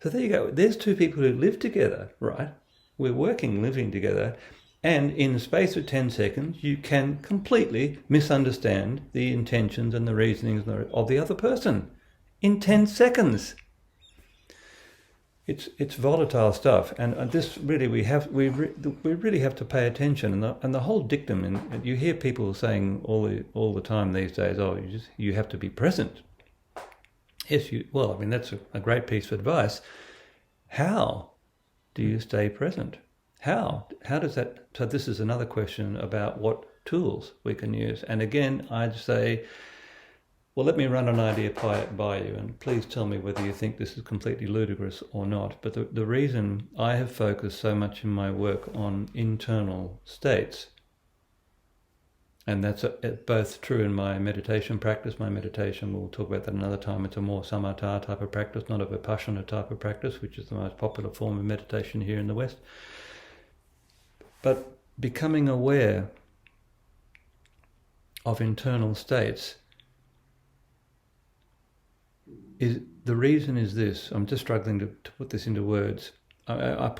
So there you go. There's two people who live together, right? We're living together. And in the space of 10 seconds, you can completely misunderstand the intentions and the reasonings of the other person. In 10 seconds. It's volatile stuff, and this really we really have to pay attention. And the whole dictum, and you hear people saying all the time these days, oh, you have to be present. Yes, that's a great piece of advice. How do you stay present? How does that? So this is another question about what tools we can use. And again, I'd say, well, let me run an idea by you, and please tell me whether you think this is completely ludicrous or not. But the reason I have focused so much in my work on internal states, and that's both true in my meditation practice. My meditation, we'll talk about that another time, it's a more samatha type of practice, not a vipassana type of practice, which is the most popular form of meditation here in the West. But becoming aware of internal states, the reason is this. I'm just struggling to put this into words. I'm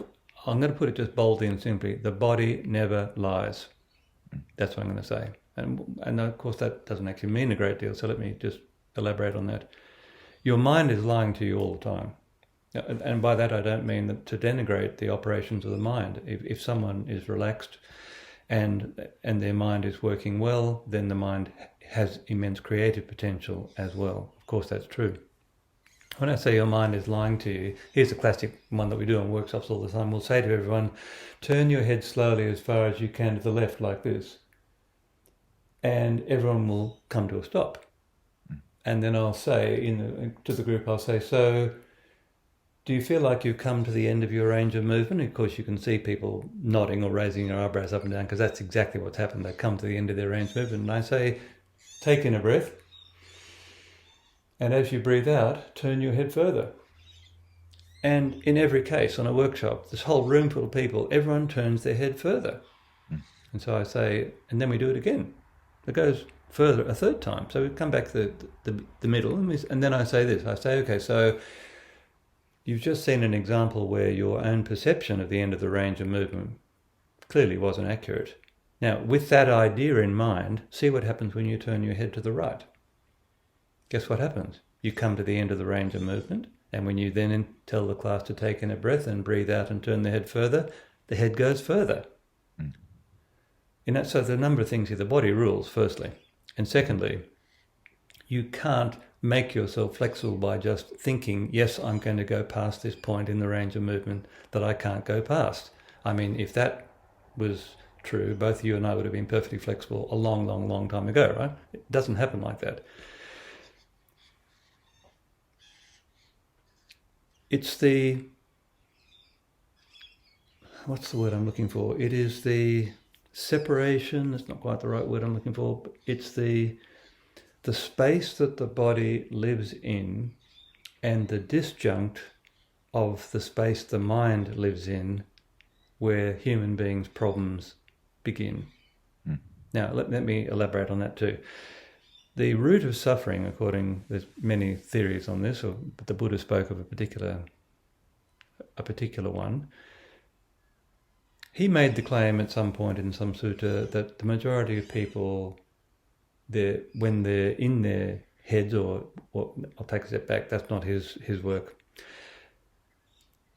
going to put it just boldly and simply. The body never lies. That's what I'm going to say. And of course that doesn't actually mean a great deal, so let me just elaborate on that. Your mind is lying to you all the time. And by that I don't mean to denigrate the operations of the mind. If someone is relaxed and their mind is working well, then the mind has immense creative potential as well. Of course, that's true. When I say your mind is lying to you, here's a classic one that we do in workshops all the time. We'll say to everyone, turn your head slowly as far as you can to the left like this. And everyone will come to a stop. And then I'll say to the group, I'll say, so do you feel like you've come to the end of your range of movement? Of course, you can see people nodding or raising their eyebrows up and down because that's exactly what's happened. They come to the end of their range of movement. And I say, take in a breath. And as you breathe out, turn your head further. And in every case on a workshop, this whole room full of people, everyone turns their head further. And so I say, and then we do it again. It goes further a third time. So we come back to the middle, and then I say this. I say, okay, so you've just seen an example where your own perception of the end of the range of movement clearly wasn't accurate. Now, with that idea in mind, see what happens when you turn your head to the right. Guess what happens? You come to the end of the range of movement, and when you then tell the class to take in a breath and breathe out and turn the head further, the head goes further. So there are a number of things here. The body rules, firstly. And secondly, you can't make yourself flexible by just thinking, yes, I'm going to go past this point in the range of movement that I can't go past. I mean, if that was true, both you and I would have been perfectly flexible a long, long, long time ago, right? It doesn't happen like that. It's what's the word I'm looking for? It is the separation, that's not quite the right word I'm looking for, but it's the space that the body lives in and the disjunct of the space the mind lives in where human beings' problems begin. Now, let me elaborate on that too. The root of suffering, there's many theories on this, but the Buddha spoke of a particular one. He made the claim at some point in some sutta that the majority of people, when they're in their heads, I'll take a step back, that's not his work.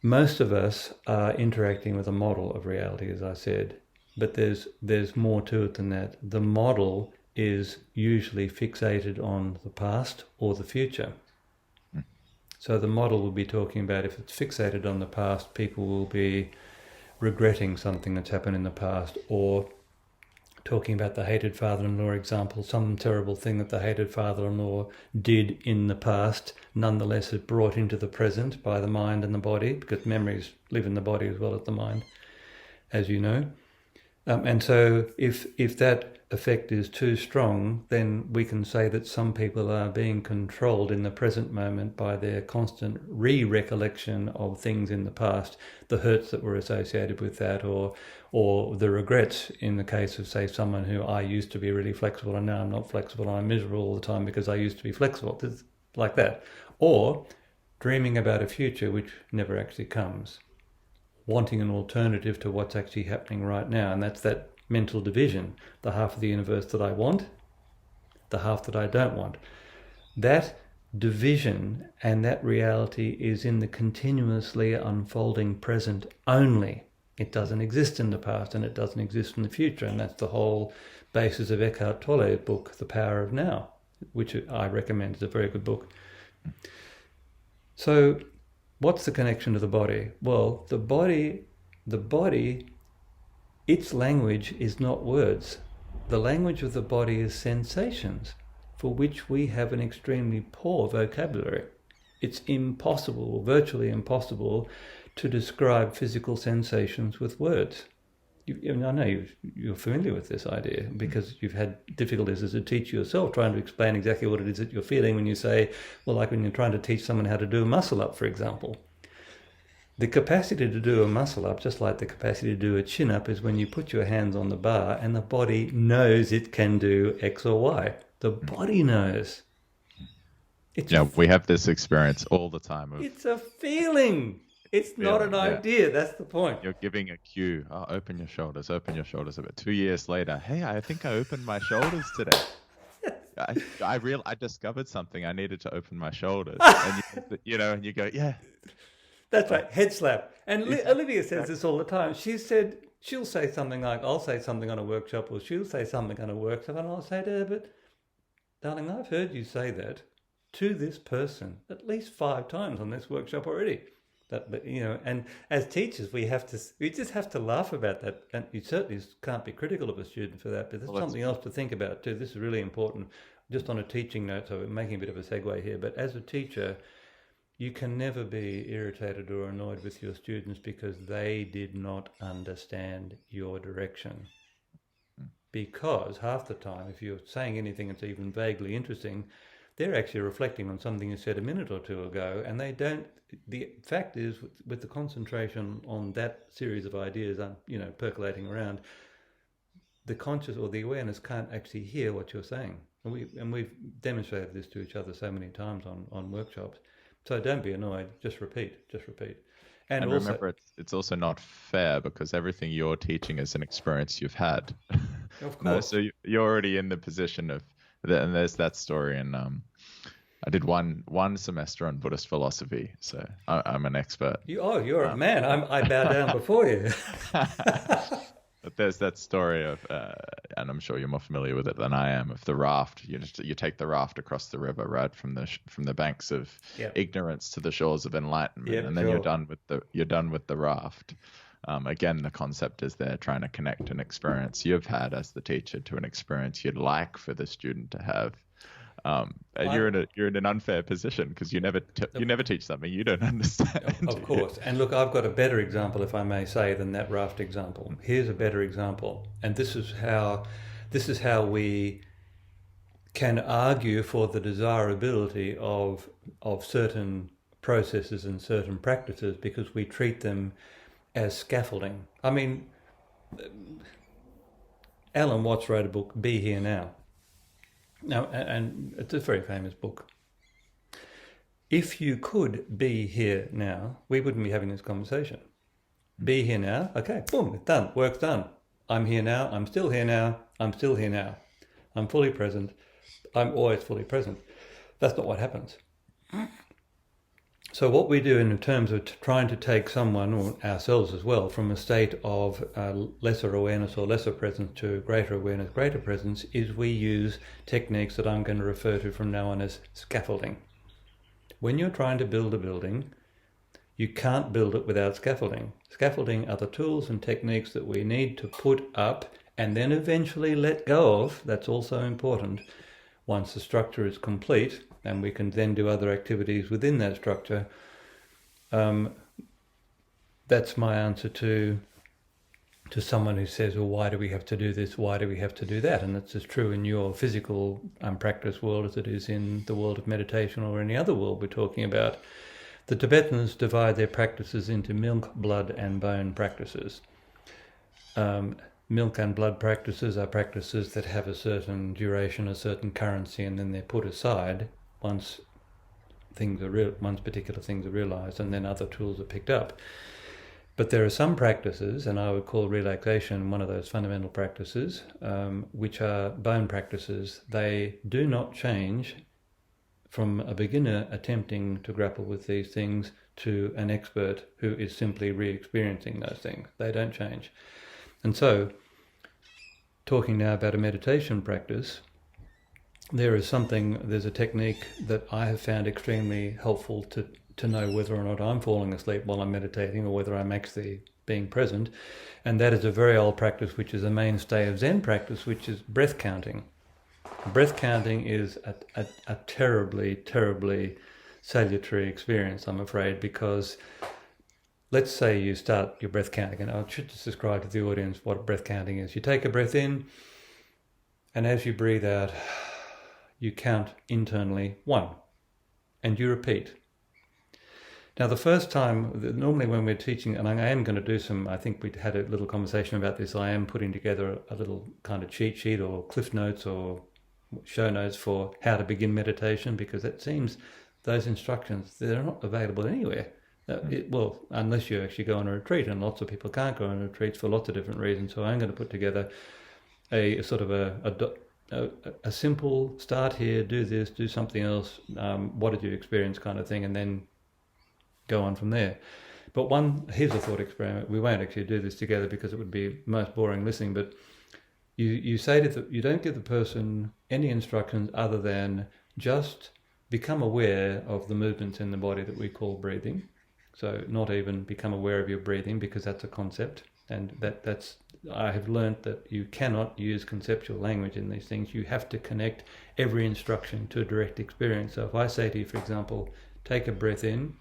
Most of us are interacting with a model of reality, as I said, but there's more to it than that. The model is usually fixated on the past or the future. So the model will be talking about, if it's fixated on the past, people will be regretting something that's happened in the past, or talking about the hated father-in-law example, some terrible thing that the hated father-in-law did in the past, nonetheless is brought into the present by the mind and the body, because memories live in the body as well as the mind, as you know. And so if that effect is too strong, then we can say that some people are being controlled in the present moment by their constant re-recollection of things in the past, the hurts that were associated with that, or the regrets in the case of, say, someone who, I used to be really flexible and now I'm not flexible and I'm miserable all the time because I used to be flexible, like that. Or dreaming about a future which never actually comes, wanting an alternative to what's actually happening right now, and that's that mental division, the half of the universe that I want, the half that I don't want. That division and that reality is in the continuously unfolding present only. It doesn't exist in the past and it doesn't exist in the future, and that's the whole basis of Eckhart Tolle's book, The Power of Now, which I recommend. It's a very good book. So what's the connection to the body? Well, the body, its language is not words. The language of the body is sensations, for which we have an extremely poor vocabulary. It's impossible, or virtually impossible, to describe physical sensations with words. I know you're familiar with this idea because you've had difficulties as a teacher yourself trying to explain exactly what it is that you're feeling when you say, well, like when you're trying to teach someone how to do a muscle up, for example. The capacity to do a muscle up, just like the capacity to do a chin up, is when you put your hands on the bar and the body knows it can do X or Y. The body knows. We have this experience all the time. It's a feeling. It's not an idea. That's the point. You're giving a cue. Oh, open your shoulders a bit. 2 years later, hey, I think I opened my shoulders today. I discovered something. I needed to open my shoulders. And you go, yeah. That's right. Head slap. And Olivia says this all the time. She said, she'll say something like, I'll say something on a workshop, or she'll say something on a workshop, and I'll say to her, but darling, I've heard you say that to this person at least 5 times on this workshop already. But and as teachers, we just have to laugh about that, and you certainly can't be critical of a student for that. But there's something else to think about too. This is really important. Just on a teaching note, so we're making a bit of a segue here. But as a teacher, you can never be irritated or annoyed with your students because they did not understand your direction. Because half the time, if you're saying anything that's even vaguely interesting, they're actually reflecting on something you said a minute or two ago, and they don't. The fact is, with the concentration on that series of ideas, percolating around, the conscious or the awareness can't actually hear what you're saying. And we've demonstrated this to each other so many times on workshops. So don't be annoyed. Just repeat. And also, remember, it's also not fair because everything you're teaching is an experience you've had. Of course. So you're already in the position of, and there's that story. And I did one semester on Buddhist philosophy, so I'm an expert. You're a man. I bow down before you. But there's that story of, and I'm sure you're more familiar with it than I am, of the raft. You take the raft across the river, right, from the banks of ignorance to the shores of enlightenment, and then you're done with the raft. Again, the concept is they're trying to connect an experience you've had as the teacher to an experience you'd like for the student to have. And you're in an unfair position because you never teach something you don't understand. Of course. And look, I've got a better example, if I may say, than that raft example. Here's a better example, and this is how we can argue for the desirability of certain processes and certain practices because we treat them as scaffolding. I mean, Alan Watts wrote a book, Be Here Now. Now, and it's a very famous book. If you could be here now, we wouldn't be having this conversation. Be here now. Okay, boom, it's done. Work's done. I'm here now. I'm still here now. I'm still here now. I'm fully present. I'm always fully present. That's not what happens. So what we do in terms of trying to take someone, or ourselves as well, from a state of lesser awareness or lesser presence to greater awareness, greater presence, is we use techniques that I'm going to refer to from now on as scaffolding. When you're trying to build a building, you can't build it without scaffolding. Scaffolding are the tools and techniques that we need to put up and then eventually let go of. That's also important. Once the structure is complete, and we can then do other activities within that structure. That's my answer to someone who says, well, why do we have to do this? Why do we have to do that? And it's as true in your physical practice world as it is in the world of meditation or any other world we're talking about. The Tibetans divide their practices into milk, blood, and bone practices. Milk and blood practices are practices that have a certain duration, a certain currency, and then they're put aside once particular things are realized, and then other tools are picked up. But there are some practices, and I would call relaxation one of those fundamental practices, which are bone practices. They do not change from a beginner attempting to grapple with these things to an expert who is simply re-experiencing those things. They don't change. And so, talking now about a meditation practice, there's a technique that I have found extremely helpful to know whether or not I'm falling asleep while I'm meditating or whether I'm actually being present. And that is a very old practice, which is a mainstay of Zen practice, which is breath counting. Breath counting is a terribly, terribly salutary experience, I'm afraid, because let's say you start your breath counting, and I should just describe to the audience what breath counting is. You take a breath in, and as you breathe out, you count internally 1, and you repeat. Now, the first time, normally when we're teaching, and I am going to do some, I think we had a little conversation about this, I am putting together a little kind of cheat sheet or cliff notes or show notes for how to begin meditation, because it seems those instructions, they're not available anywhere. Well, unless you actually go on a retreat, and lots of people can't go on retreats for lots of different reasons. So I'm going to put together a sort of a simple start here, do this, do something else, what did you experience kind of thing, and then go on from there. But here's a thought experiment. We won't actually do this together because it would be most boring listening, but you say you don't give the person any instructions other than just become aware of the movements in the body that we call breathing. So not even become aware of your breathing, because that's a concept. And that's I have learnt that you cannot use conceptual language in these things. You have to connect every instruction to a direct experience. So if I say to you, for example, take a breath in,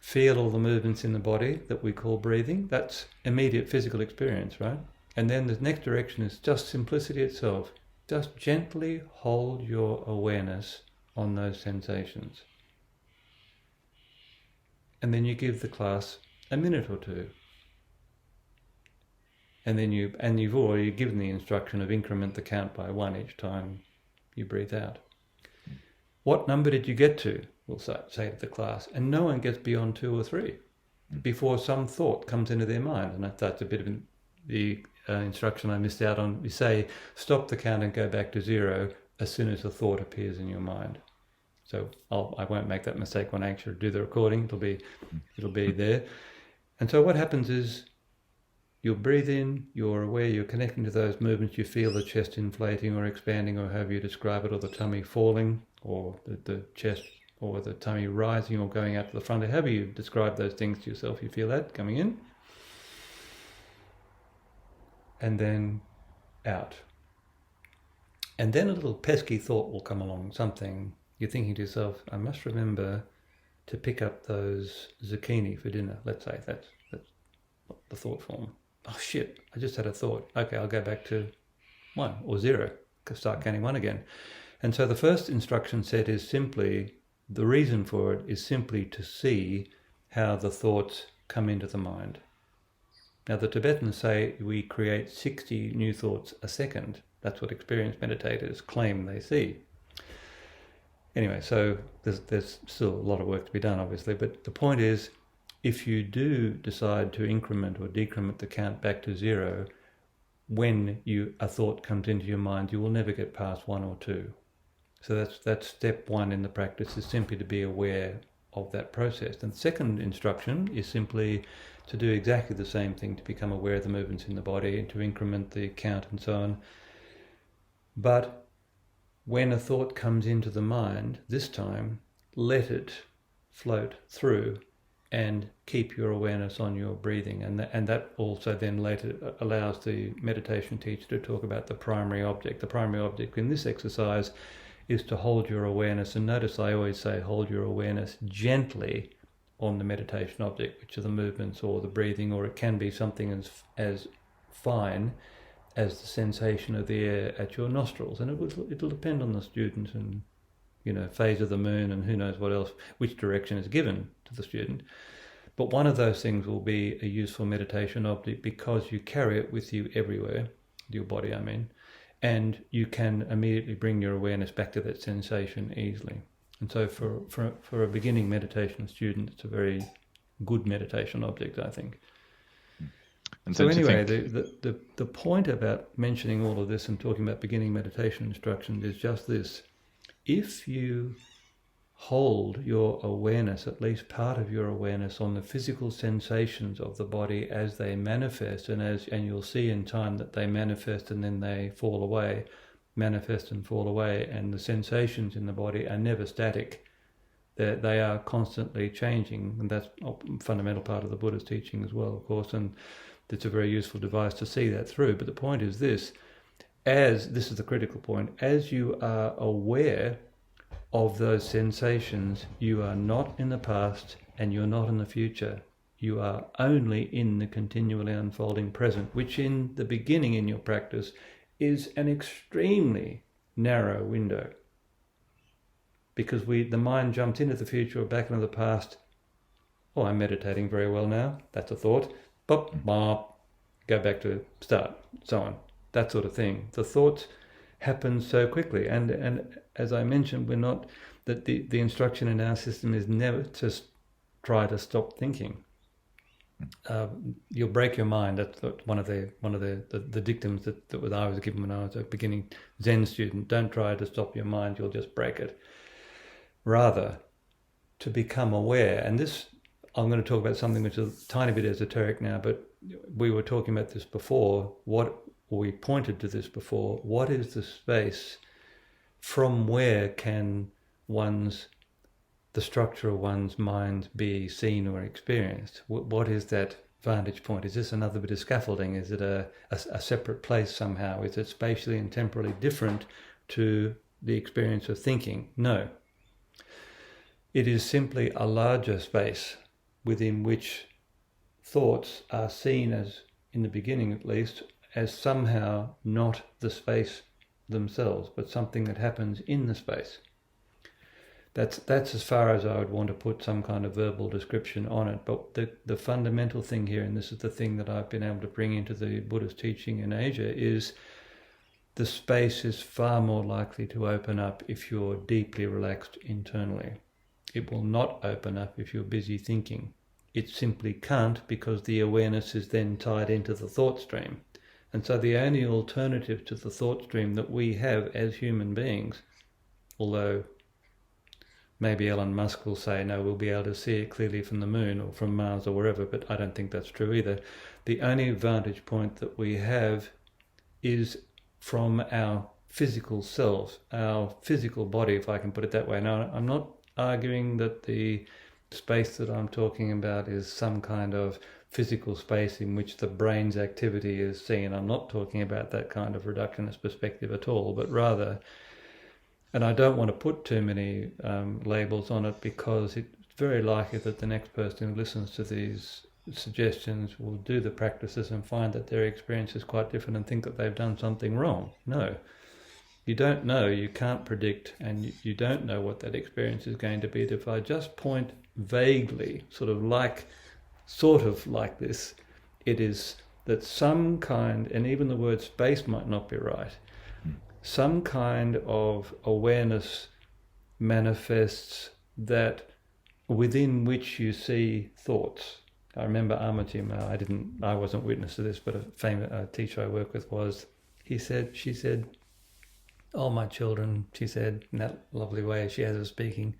feel all the movements in the body that we call breathing, that's immediate physical experience, right? And then the next direction is just simplicity itself. Just gently hold your awareness on those sensations. And then you give the class a minute or two. And then you've already given the instruction of increment the count by 1 each time you breathe out. What number did you get to? We'll say to the class. And no one gets beyond 2 or 3 before some thought comes into their mind. And that's a bit of the instruction I missed out on. We say, stop the count and go back to 0 as soon as a thought appears in your mind. So I won't make that mistake when I actually do the recording. It'll be there. And so what happens is you'll breathe in, you're aware, you're connecting to those movements, you feel the chest inflating or expanding, or however you describe it, or the tummy falling, or the chest or the tummy rising or going out to the front, however you describe those things to yourself, you feel that coming in. And then out. And then a little pesky thought will come along, something you're thinking to yourself, I must remember to pick up those zucchini for dinner. Let's say that's the thought form. Oh shit, I just had a thought. Okay, I'll go back to 1 or 0, start counting 1 again. And so the first instruction set is simply, the reason for it is simply to see how the thoughts come into the mind. Now the Tibetans say we create 60 new thoughts a second. That's what experienced meditators claim they see. Anyway, so there's still a lot of work to be done, obviously, but the point is, if you do decide to increment or decrement the count back to 0, when a thought comes into your mind, you will never get past 1 or 2. So that's step 1 in the practice, is simply to be aware of that process. And the second instruction is simply to do exactly the same thing, to become aware of the movements in the body and to increment the count and so on. But when a thought comes into the mind, this time, let it float through and keep your awareness on your breathing. And that also then later allows the meditation teacher to talk about the primary object. The primary object in this exercise is to hold your awareness. And notice I always say hold your awareness gently on the meditation object, which are the movements or the breathing, or it can be something as fine as the sensation of the air at your nostrils. And it'll depend on the student and, phase of the moon and who knows what else, which direction is given to the student. But one of those things will be a useful meditation object because you carry it with you everywhere, your body I mean, and you can immediately bring your awareness back to that sensation easily. And so for a beginning meditation student, it's a very good meditation object, I think. And so anyway, the point about mentioning all of this and talking about beginning meditation instructions is just this. If you hold your awareness, at least part of your awareness, on the physical sensations of the body as they manifest, and you'll see in time that they manifest and then they fall away, manifest and fall away, and the sensations in the body are never static. They are constantly changing, and that's a fundamental part of the Buddha's teaching as well, of course, and it's a very useful device to see that through. But the point is this is the critical point, as you are aware of those sensations, you are not in the past and you're not in the future. You are only in the continually unfolding present, which in the beginning in your practice is an extremely narrow window. Because the mind jumps into the future or back into the past. Oh, I'm meditating very well now. That's a thought. Bop, bop, go back to start, so on. That sort of thing. The thoughts happen so quickly. And as I mentioned, we're not, that the instruction in our system is never to try to stop thinking. You'll break your mind. That's one of the dictums that I was given when I was a beginning Zen student. Don't try to stop your mind, you'll just break it. Rather, to become aware, and this I'm going to talk about something which is a tiny bit esoteric now, but we were talking about this before. We pointed to this before. What is the space from where can the structure of one's mind be seen or experienced? What is that vantage point? Is this another bit of scaffolding? Is it a separate place somehow? Is it spatially and temporally different to the experience of thinking? No. It is simply a larger space within which thoughts are seen as, in the beginning at least, as somehow not the space themselves, but something that happens in the space. That's as far as I would want to put some kind of verbal description on it. But the fundamental thing here, and this is the thing that I've been able to bring into the Buddhist teaching in Asia, is the space is far more likely to open up if you're deeply relaxed internally. It will not open up if you're busy thinking. It simply can't, because the awareness is then tied into the thought stream. And so the only alternative to the thought stream that we have as human beings, although maybe Elon Musk will say, no, we'll be able to see it clearly from the moon or from Mars or wherever, but I don't think that's true either. The only vantage point that we have is from our physical selves, our physical body, if I can put it that way. Now, I'm not arguing that the space that I'm talking about is some kind of physical space in which the brain's activity is seen. I'm not talking about that kind of reductionist perspective at all, but rather, and I don't want to put too many labels on it, because it's very likely that the next person who listens to these suggestions will do the practices and find that their experience is quite different and think that they've done something wrong. No. You don't know, you can't predict, and you don't know what that experience is going to be. If I just point vaguely, sort of like this, it is that some kind, and even the word space might not be right, some kind of awareness manifests that within which you see thoughts. I remember Amartya, I wasn't witness to this, but a famous teacher I work with she said, "Oh, my children," she said, in that lovely way she has of speaking,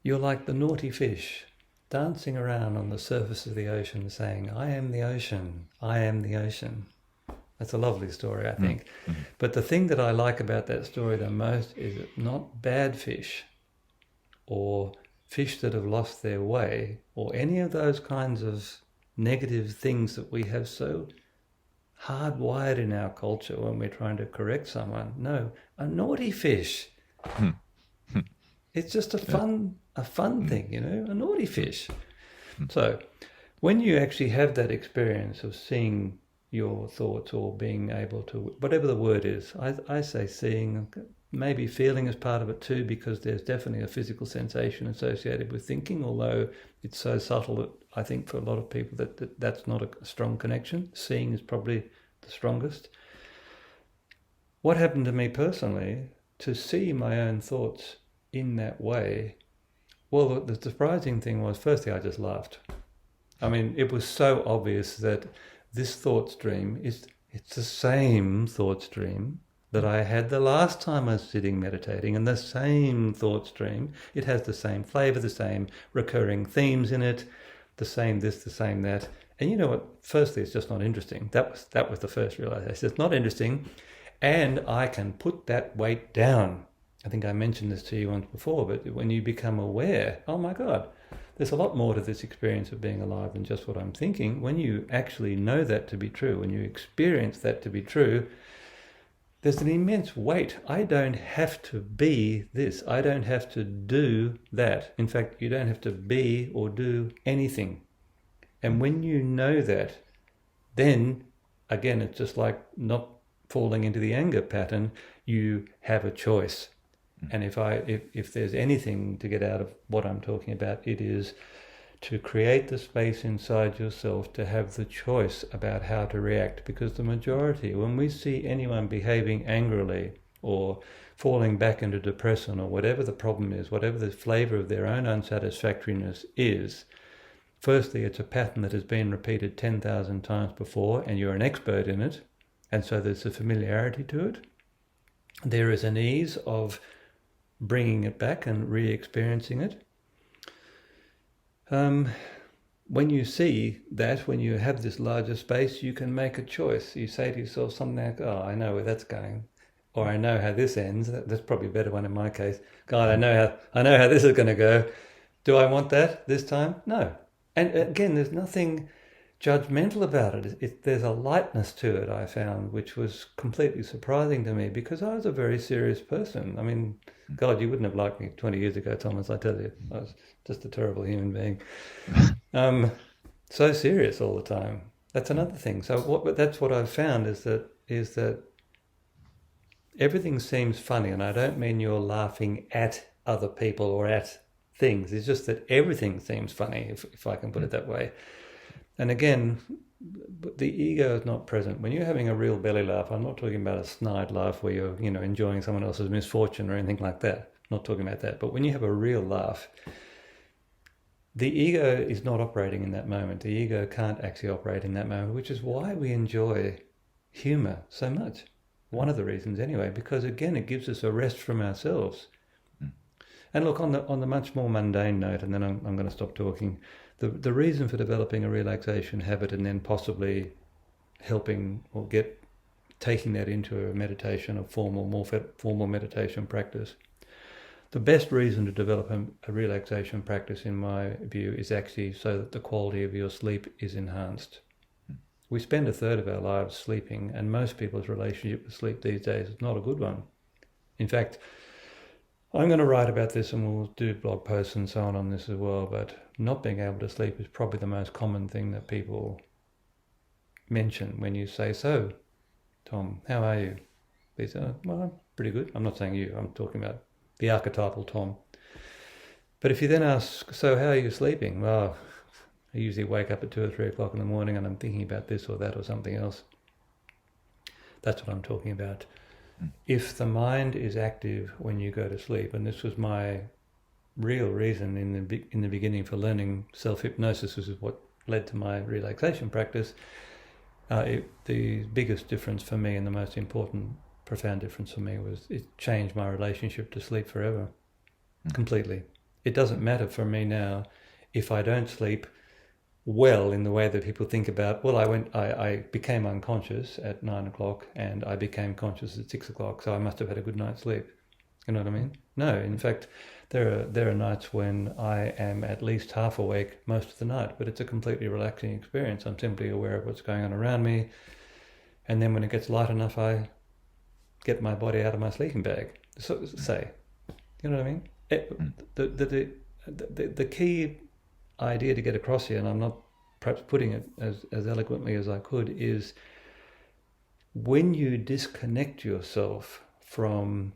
"you're like the naughty fish dancing around on the surface of the ocean saying, 'I am the ocean, I am the ocean.'" That's a lovely story, I think. Mm-hmm. But the thing that I like about that story the most is it's not bad fish or fish that have lost their way or any of those kinds of negative things that we have so hardwired in our culture when we're trying to correct someone. No, a naughty fish. It's just a fun thing, a naughty fish. So when you actually have that experience of seeing your thoughts or being able to, whatever the word is, I say seeing, maybe feeling is part of it too, because there's definitely a physical sensation associated with thinking, although it's so subtle that I think for a lot of people that's not a strong connection. Seeing is probably the strongest. What happened to me personally, to see my own thoughts in that way, well, the surprising thing was, firstly, I just laughed. I mean, it was so obvious that this thought stream it's the same thought stream that I had the last time I was sitting meditating, and the same thought stream. It has the same flavor, the same recurring themes in it, the same this, the same that. And you know what? Firstly, it's just not interesting. That was the first realization. It's not interesting, and I can put that weight down. I think I mentioned this to you once before, but when you become aware, oh my God, there's a lot more to this experience of being alive than just what I'm thinking. When you actually know that to be true, when you experience that to be true, there's an immense weight. I don't have to be this. I don't have to do that. In fact, you don't have to be or do anything. And when you know that, then, again, it's just like not falling into the anger pattern. You have a choice. And if there's anything to get out of what I'm talking about, it is to create the space inside yourself to have the choice about how to react. Because the majority, when we see anyone behaving angrily or falling back into depression or whatever the problem is, whatever the flavor of their own unsatisfactoriness is, firstly, it's a pattern that has been repeated 10,000 times before and you're an expert in it. And so there's a familiarity to it. There is an ease of bringing it back and re-experiencing it. When you see that, when you have this larger space, you can make a choice. You say to yourself something like, oh, I know where that's going. Or I know how this ends. That's probably a better one in my case. God, I know how this is going to go. Do I want that this time? No. And again, there's nothing judgmental about it. There's a lightness to it, I found, which was completely surprising to me because I was a very serious person. I mean, God, you wouldn't have liked me 20 years ago, Thomas, I tell you. I was just a terrible human being. So serious all the time. That's another thing. So that's what I've found is that everything seems funny, and I don't mean you're laughing at other people or at things. It's just that everything seems funny, if I can put it that way. And again, the ego is not present. When you're having a real belly laugh, I'm not talking about a snide laugh where you're, enjoying someone else's misfortune or anything like that. I'm not talking about that. But when you have a real laugh, the ego is not operating in that moment. The ego can't actually operate in that moment, which is why we enjoy humor so much. One of the reasons anyway, because again, it gives us a rest from ourselves. And look, on the much more mundane note, and then I'm going to stop talking, the reason for developing a relaxation habit and then possibly helping or taking that into a meditation, more formal meditation practice, the best reason to develop a relaxation practice, in my view, is actually so that the quality of your sleep is enhanced. We spend a third of our lives sleeping, and most people's relationship with sleep these days is not a good one. In fact, I'm going to write about this and we'll do blog posts and so on this as well, but not being able to sleep is probably the most common thing that people mention when you say, so, Tom, how are you? They say, well, I'm pretty good. I'm not saying you, I'm talking about the archetypal Tom. But if you then ask, so how are you sleeping? Well, I usually wake up at 2 or 3 o'clock in the morning and I'm thinking about this or that or something else. That's what I'm talking about. If the mind is active when you go to sleep, and this was my real reason in the beginning for learning self-hypnosis, this is what led to my relaxation practice, the biggest difference for me and the most important, profound difference for me was it changed my relationship to sleep forever, completely. It doesn't matter for me now if I don't sleep well in the way that people think about, well, I became unconscious at 9 o'clock and I became conscious at 6 o'clock, so I must have had a good night's sleep. You know what I mean? No, in fact, there are nights when I am at least half awake most of the night, but it's a completely relaxing experience. I'm simply aware of what's going on around me, and then when it gets light enough, I get my body out of my sleeping bag. So, you know what I mean? The key idea to get across here, and I'm not perhaps putting it as eloquently as I could, is when you disconnect yourself from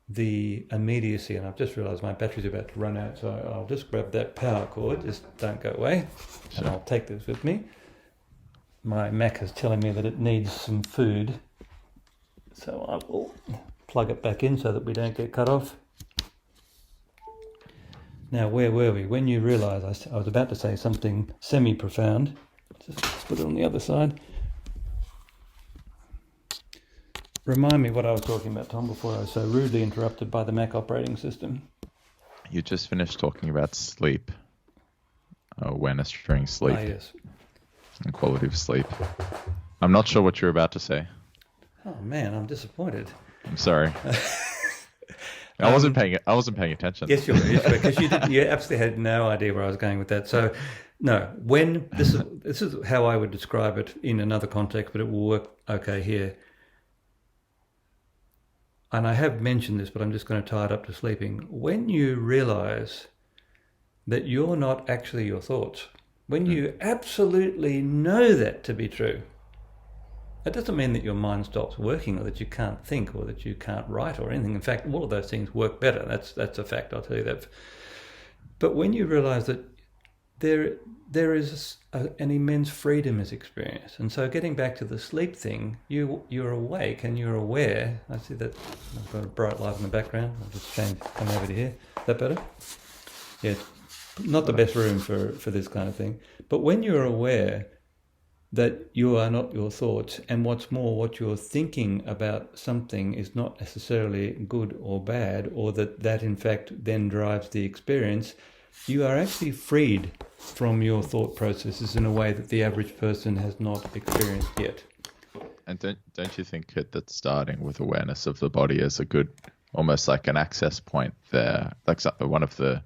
the immediacy, and I've just realized my battery's about to run out, so I'll just grab that power cord, just don't go away, and I'll take this with me. My Mac is telling me that it needs some food, so I will plug it back in so that we don't get cut off. Now, where were we? When you realise, I was about to say something semi-profound. Just put it on the other side. Remind me what I was talking about, Tom, before I was so rudely interrupted by the Mac operating system. You just finished talking about sleep, awareness during sleep. Ah, yes. And quality of sleep. I'm not sure what you're about to say. Oh man, I'm disappointed. I'm sorry. I wasn't paying attention. Yes, you were, because you absolutely had no idea where I was going with that. So, no, when this is how I would describe it in another context, but it will work okay here. And I have mentioned this, but I'm just going to tie it up to sleeping. When you realize that you're not actually your thoughts, when you absolutely know that to be true, that doesn't mean that your mind stops working or that you can't think or that you can't write or anything. In fact, all of those things work better. That's a fact, I'll tell you that. But when you realize that there is an immense freedom is experienced. And so getting back to the sleep thing, you're awake and you're aware. I see that I've got a bright light in the background. I'll just come over to here. Is that better? Yeah, not the best room for this kind of thing. But when you're aware that you are not your thoughts, and what's more, what you're thinking about something is not necessarily good or bad, or that in fact then drives the experience. You are actually freed from your thought processes in a way that the average person has not experienced yet. And don't you think that starting with awareness of the body is a good, almost like an access point there? Like one of the,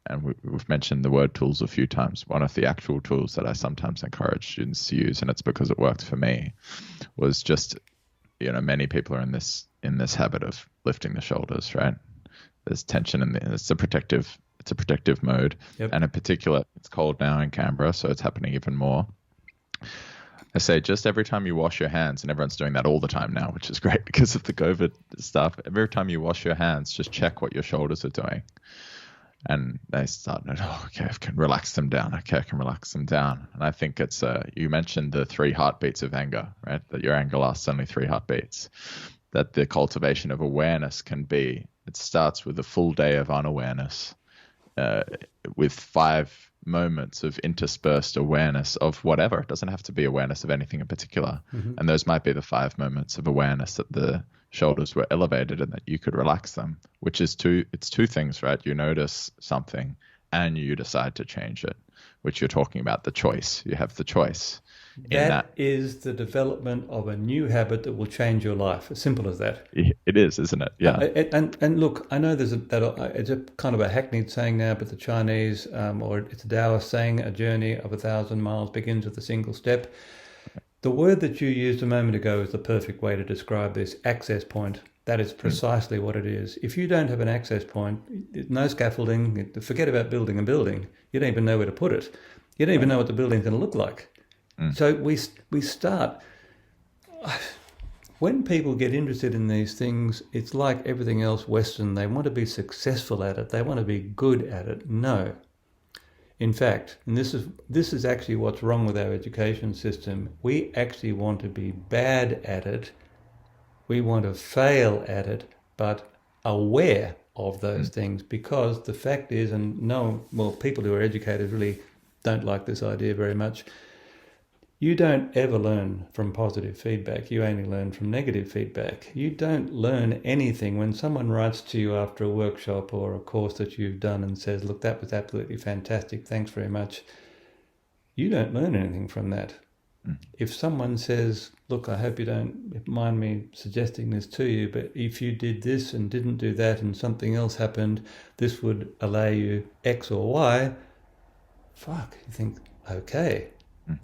and we've mentioned the word tools a few times. One of the actual tools that I sometimes encourage students to use, and it's because it worked for me, was just, many people are in this habit of lifting the shoulders, right? There's tension in there. It's a protective mode. Yep. And in particular, it's cold now in Canberra, so it's happening even more. I say just every time you wash your hands, and everyone's doing that all the time now, which is great because of the COVID stuff. Every time you wash your hands, just check what your shoulders are doing. And they start, okay, I can relax them down. Okay, I can relax them down. And I think it's, you mentioned the 3 heartbeats of anger, right? That your anger lasts only 3 heartbeats. That the cultivation of awareness can be, it starts with a full day of unawareness, with 5 moments of interspersed awareness of whatever. It doesn't have to be awareness of anything in particular. Mm-hmm. And those might be the 5 moments of awareness that the shoulders were elevated and that you could relax them, which is it's 2 things, right? You notice something and you decide to change it, which you're talking about, the choice. You have the choice. That is the development of a new habit that will change your life. As simple as that. It is, isn't it? Yeah. And look, I know it's a kind of a hackneyed saying now, but the Chinese, or it's a Taoist saying, a journey of 1,000 miles begins with a single step. The word that you used a moment ago is the perfect way to describe this, access point. That is precisely what it is. If you don't have an access point, no scaffolding, forget about building a building. You don't even know where to put it. You don't even know what the building's going to look like. So we start. When people get interested in these things, it's like everything else Western. They want to be successful at it. They want to be good at it. No. In fact, and this is actually what's wrong with our education system. We actually want to be bad at it. We want to fail at it, but aware of those things, because the fact is, people who are educated really don't like this idea very much. You don't ever learn from positive feedback. You only learn from negative feedback. You don't learn anything when someone writes to you after a workshop or a course that you've done and says, look, that was absolutely fantastic. Thanks very much. You don't learn anything from that. If someone says, look, I hope you don't mind me suggesting this to you, but if you did this and didn't do that and something else happened, this would allow you X or Y. You think, okay,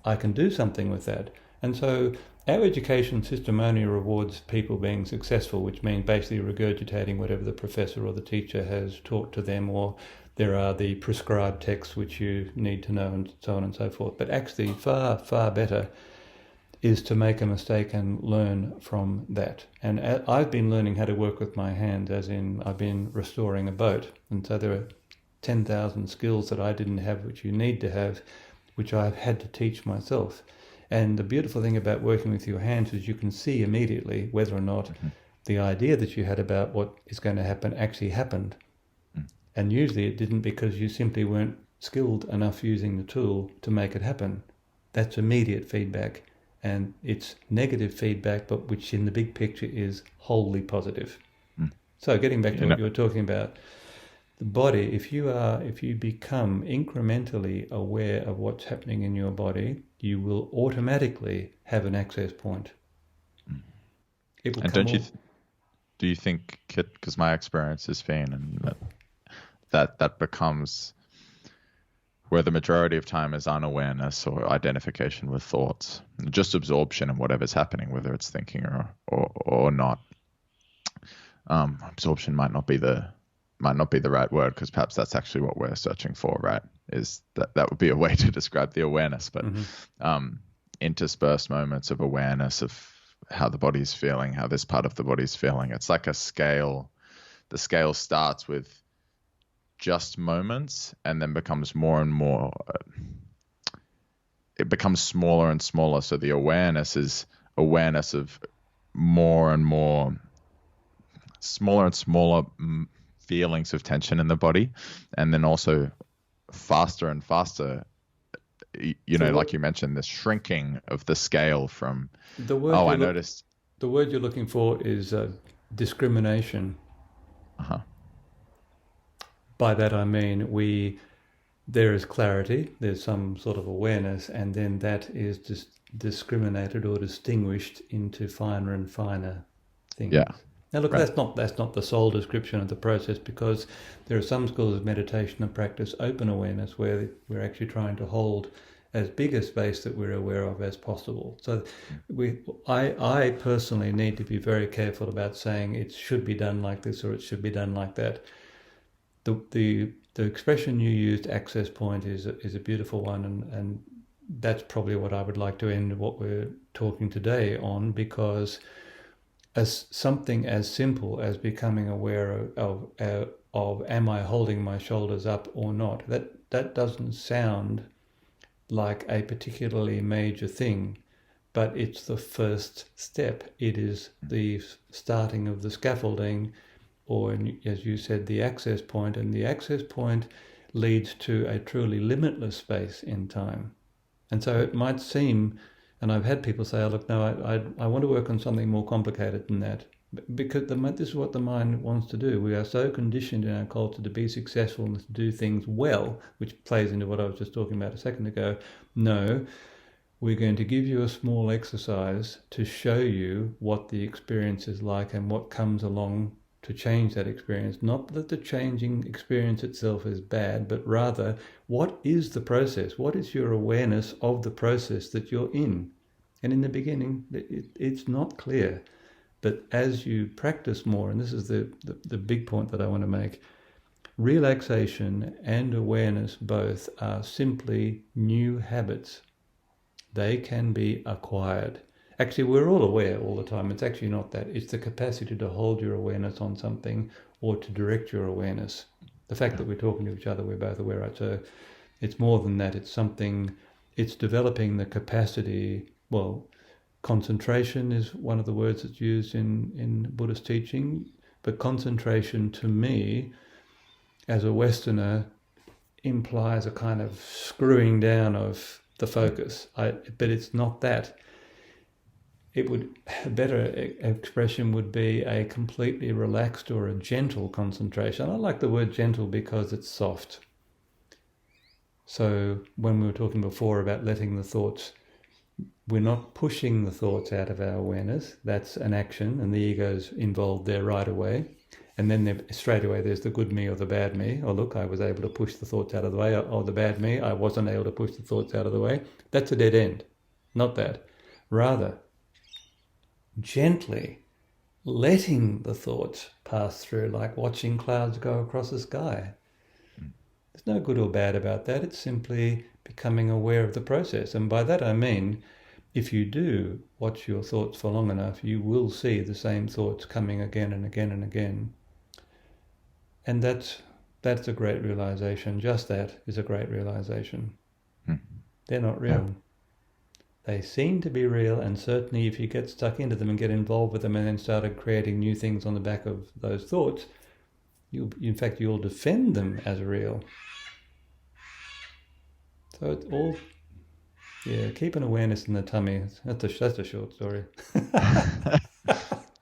I can do something with that. And so our education system only rewards people being successful, which means basically regurgitating whatever the professor or the teacher has taught to them, or there are the prescribed texts which you need to know, and so on and so forth. But actually far, far better is to make a mistake and learn from that. And I've been learning how to work with my hands, as in I've been restoring a boat. And so there are 10,000 skills that I didn't have, which you need to have, which I've had to teach myself. And the beautiful thing about working with your hands is you can see immediately whether or not the idea that you had about what is going to happen actually happened. And usually it didn't, because you simply weren't skilled enough using the tool to make it happen. That's immediate feedback. And it's negative feedback, but which in the big picture is wholly positive. So getting back to what you were talking about, the body, if you become incrementally aware of what's happening in your body, you will automatically have an access point. It will do you think, Kit, because my experience has been that becomes where the majority of time is unawareness or identification with thoughts, just absorption in whatever's happening, whether it's thinking or not. Absorption might not be the right word, because perhaps that's actually what we're searching for, right? Is that would be a way to describe the awareness, but interspersed moments of awareness of how the body's feeling, how this part of the body's feeling. It's like a scale. The scale starts with just moments and then becomes more and more, it becomes smaller and smaller. So the awareness is awareness of more and more, smaller and smaller feelings of tension in the body, and then also faster and faster So like you mentioned, the shrinking of the scale from, the word oh, I you look, noticed. the word you're looking for is discrimination. Uh-huh. By that I mean there is clarity, there's some sort of awareness, and then that is just discriminated or distinguished into finer and finer Yeah. things. Now, look, Right. that's not the sole description of the process, because there are some schools of meditation and practice open awareness where we're actually trying to hold as big a space that we're aware of as possible. So, I personally need to be very careful about saying it should be done like this or it should be done like that. The expression you used, access point, is a beautiful one, and that's probably what I would like to end what we're talking today on, because as something as simple as becoming aware of am I holding my shoulders up or not, that doesn't sound like a particularly major thing, but it's the first step. It is the starting of the scaffolding, or as you said, the access point, and the access point leads to a truly limitless space in time. And so it might seem, and I've had people say, oh, look, no, I want to work on something more complicated than that. Because this is what the mind wants to do. We are so conditioned in our culture to be successful and to do things well, which plays into what I was just talking about a second ago. No, we're going to give you a small exercise to show you what the experience is like and what comes along to change that experience. Not that the changing experience itself is bad, but rather, what is the process? What is your awareness of the process that you're in? And in the beginning, it's not clear. But as you practice more, and this is the big point that I want to make, relaxation and awareness both are simply new habits. They can be acquired. Actually, we're all aware all the time. It's actually not that. It's the capacity to hold your awareness on something or to direct your awareness. The fact that we're talking to each other, we're both aware, right? So it's more than that. It's developing the capacity. Well, concentration is one of the words that's used in Buddhist teaching. But concentration, to me, as a Westerner, implies a kind of screwing down of the focus. But it's not that. A better expression would be a completely relaxed or a gentle concentration. I like the word gentle because it's soft. So when we were talking before about letting the thoughts, we're not pushing the thoughts out of our awareness. That's an action, and the ego's involved there right away. And then straight away there's the good me or the bad me. Oh, look, I was able to push the thoughts out of the way. Or the bad me, I wasn't able to push the thoughts out of the way. That's a dead end. Not that. Rather, gently letting the thoughts pass through, like watching clouds go across the sky. There's no good or bad about that. It's simply becoming aware of the process. And by that I mean, if you do watch your thoughts for long enough, you will see the same thoughts coming again and again and again. And that's a great realization. Just that is a great realization. They're not real. Yeah. They seem to be real, and certainly if you get stuck into them and get involved with them and then started creating new things on the back of those thoughts, you'll defend them as real. So it's all, keep an awareness in the tummy. That's a short story.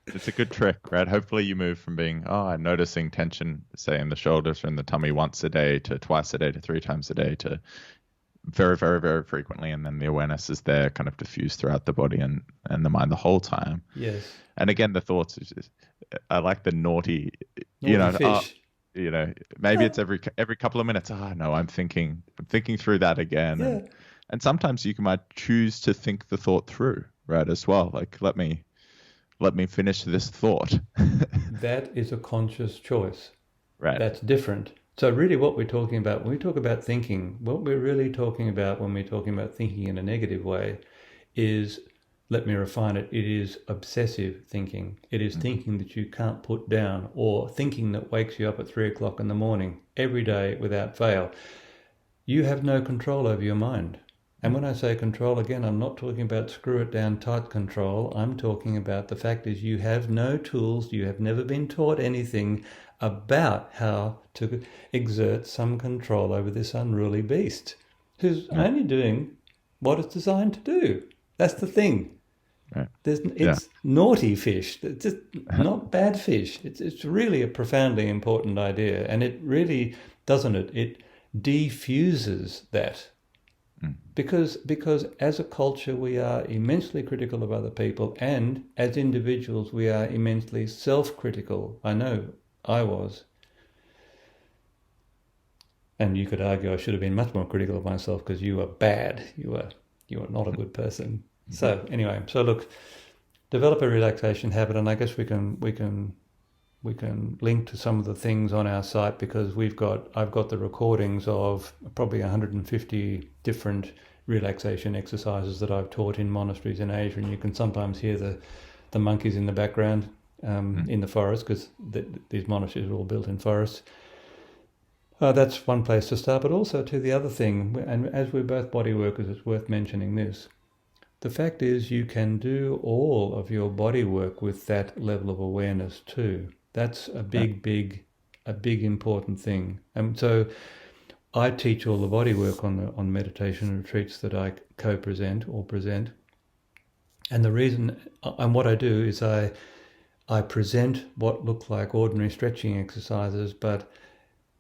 It's a good trick, right? Hopefully you move from being, I'm noticing tension, say, in the shoulders or in the tummy once a day to twice a day to 3 times a day to very, very, very frequently, and then the awareness is there, kind of diffused throughout the body and the mind the whole time. Yes. And again, the thoughts is just, I like the naughty fish. Maybe it's every couple of minutes. No, I'm thinking through that again. Yeah. And sometimes you might choose to think the thought through, right, as well. Like, let me finish this thought. That is a conscious choice. Right. That's different. So really what we're talking about, when we talk about thinking, what we're really talking about when we're talking about thinking in a negative way is, let me refine it, it is obsessive thinking. It is thinking that you can't put down, or thinking that wakes you up at 3 o'clock in the morning every day without fail. You have no control over your mind. And when I say control, again, I'm not talking about screw it down tight control. I'm talking about the fact is you have no tools, you have never been taught anything about how to exert some control over this unruly beast. who's only doing what it's designed to do. That's the thing. Right. It's naughty fish. It's just not bad fish. It's really a profoundly important idea, and it really doesn't it? It defuses that. Because as a culture we are immensely critical of other people, and as individuals we are immensely self-critical. I know I was. And you could argue I should have been much more critical of myself because you were bad. You were not a good person. So anyway, so look, develop a relaxation habit, and I guess we can link to some of the things on our site, because I've got the recordings of probably 150 different relaxation exercises that I've taught in monasteries in Asia, and you can sometimes hear the monkeys in the background in the forest, because these monasteries are all built in forests. That's one place to start, but also to the other thing, and as we're both body workers, it's worth mentioning this. The fact is you can do all of your body work with that level of awareness too. That's a big important thing. And so I teach all the body work on meditation retreats that I co-present or present. And the reason, and what I do is I present what look like ordinary stretching exercises, but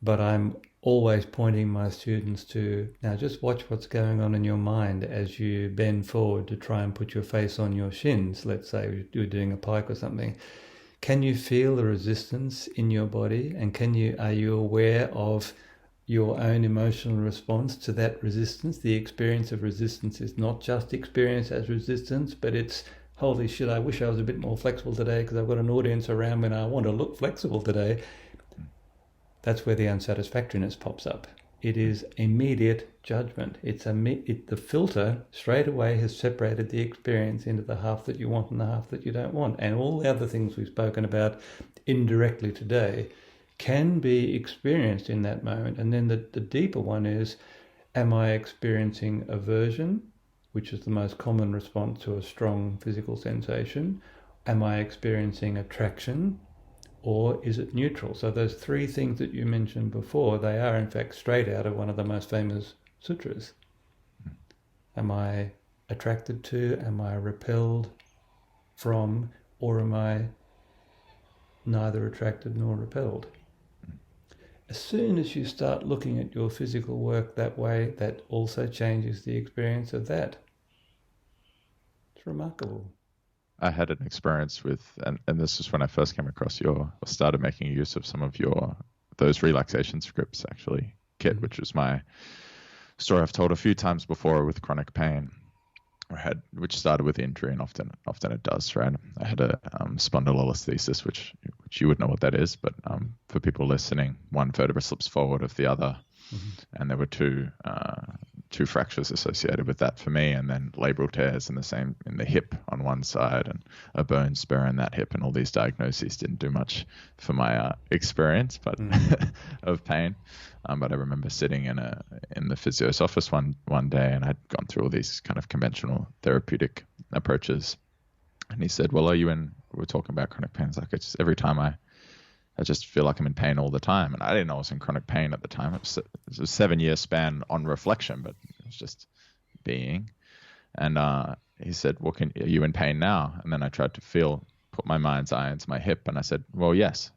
I'm always pointing my students to, now just watch what's going on in your mind as you bend forward to try and put your face on your shins. Let's say you're doing a pike or something. Can you feel the resistance in your body? And are you aware of your own emotional response to that resistance? The experience of resistance is not just experience as resistance, but it's, holy shit, I wish I was a bit more flexible today because I've got an audience around me and I want to look flexible today. That's where the unsatisfactoriness pops up. It is immediate judgment. The filter straight away has separated the experience into the half that you want and the half that you don't want. And all the other things we've spoken about indirectly today can be experienced in that moment. And then the deeper one is, am I experiencing aversion, which is the most common response to a strong physical sensation? Am I experiencing attraction? Or is it neutral? So those three things that you mentioned before, they are in fact straight out of one of the most famous sutras. Am I attracted to, am I repelled from, or am I neither attracted nor repelled? As soon as you start looking at your physical work that way, that also changes the experience of that. It's remarkable. I had an experience with, and this is when I first came across started making use of some of those relaxation scripts, actually, Kit, which was my story I've told a few times before with chronic pain, which started with injury, and often it does, right? I had a spondylolisthesis, which you would know what that is, but for people listening, one vertebra slips forward of the other, and there were two fractures associated with that for me, and then labral tears in the hip on one side, and a bone spur in that hip, and all these diagnoses didn't do much for my experience, but of pain. But I remember sitting in the physio's office one day, and I'd gone through all these kind of conventional therapeutic approaches, and he said, "Well, we're talking about chronic pain. It's like, it's every time I just feel like I'm in pain all the time." And I didn't know I was in chronic pain at the time. It was a 7-year span on reflection, but it was just being. And he said, "Well, are you in pain now?" And then I tried to put my mind's eye into my hip, and I said, "Well, yes,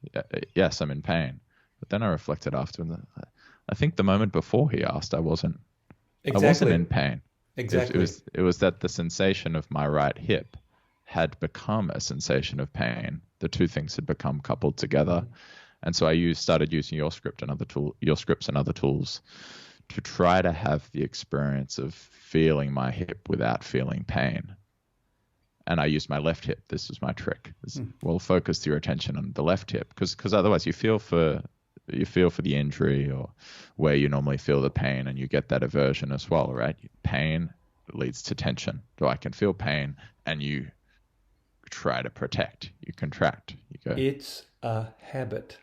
I'm in pain." But then I reflected after, and I think the moment before he asked, I wasn't in pain. Exactly. It was that the sensation of my right hip had become a sensation of pain. The two things had become coupled together. And so I started using your scripts and other tools to try to have the experience of feeling my hip without feeling pain. And I used my left hip. This was my trick. Well, focus your attention on the left hip, because otherwise you feel for the injury or where you normally feel the pain, and you get that aversion as well, right? Pain leads to tension. So I can feel pain, and you try to protect, you contract, you go. It's a habit.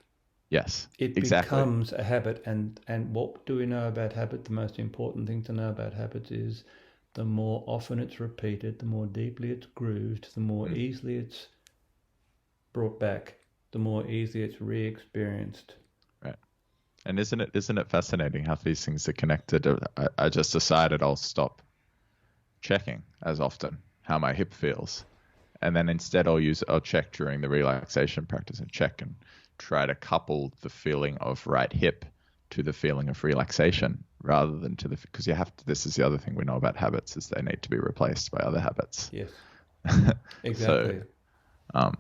Yes, it exactly. becomes a habit. And what do we know about habit? The most important thing to know about habits is the more often it's repeated, the more deeply it's grooved, the more easily it's brought back, the more easily it's re-experienced. Right. And isn't it fascinating how these things are connected? I just decided I'll stop checking as often how my hip feels, and then instead I'll check during the relaxation practice and check and try to couple the feeling of right hip to the feeling of relaxation rather than to the, because you have to. This is the other thing we know about habits, is they need to be replaced by other habits. Yes, exactly. So,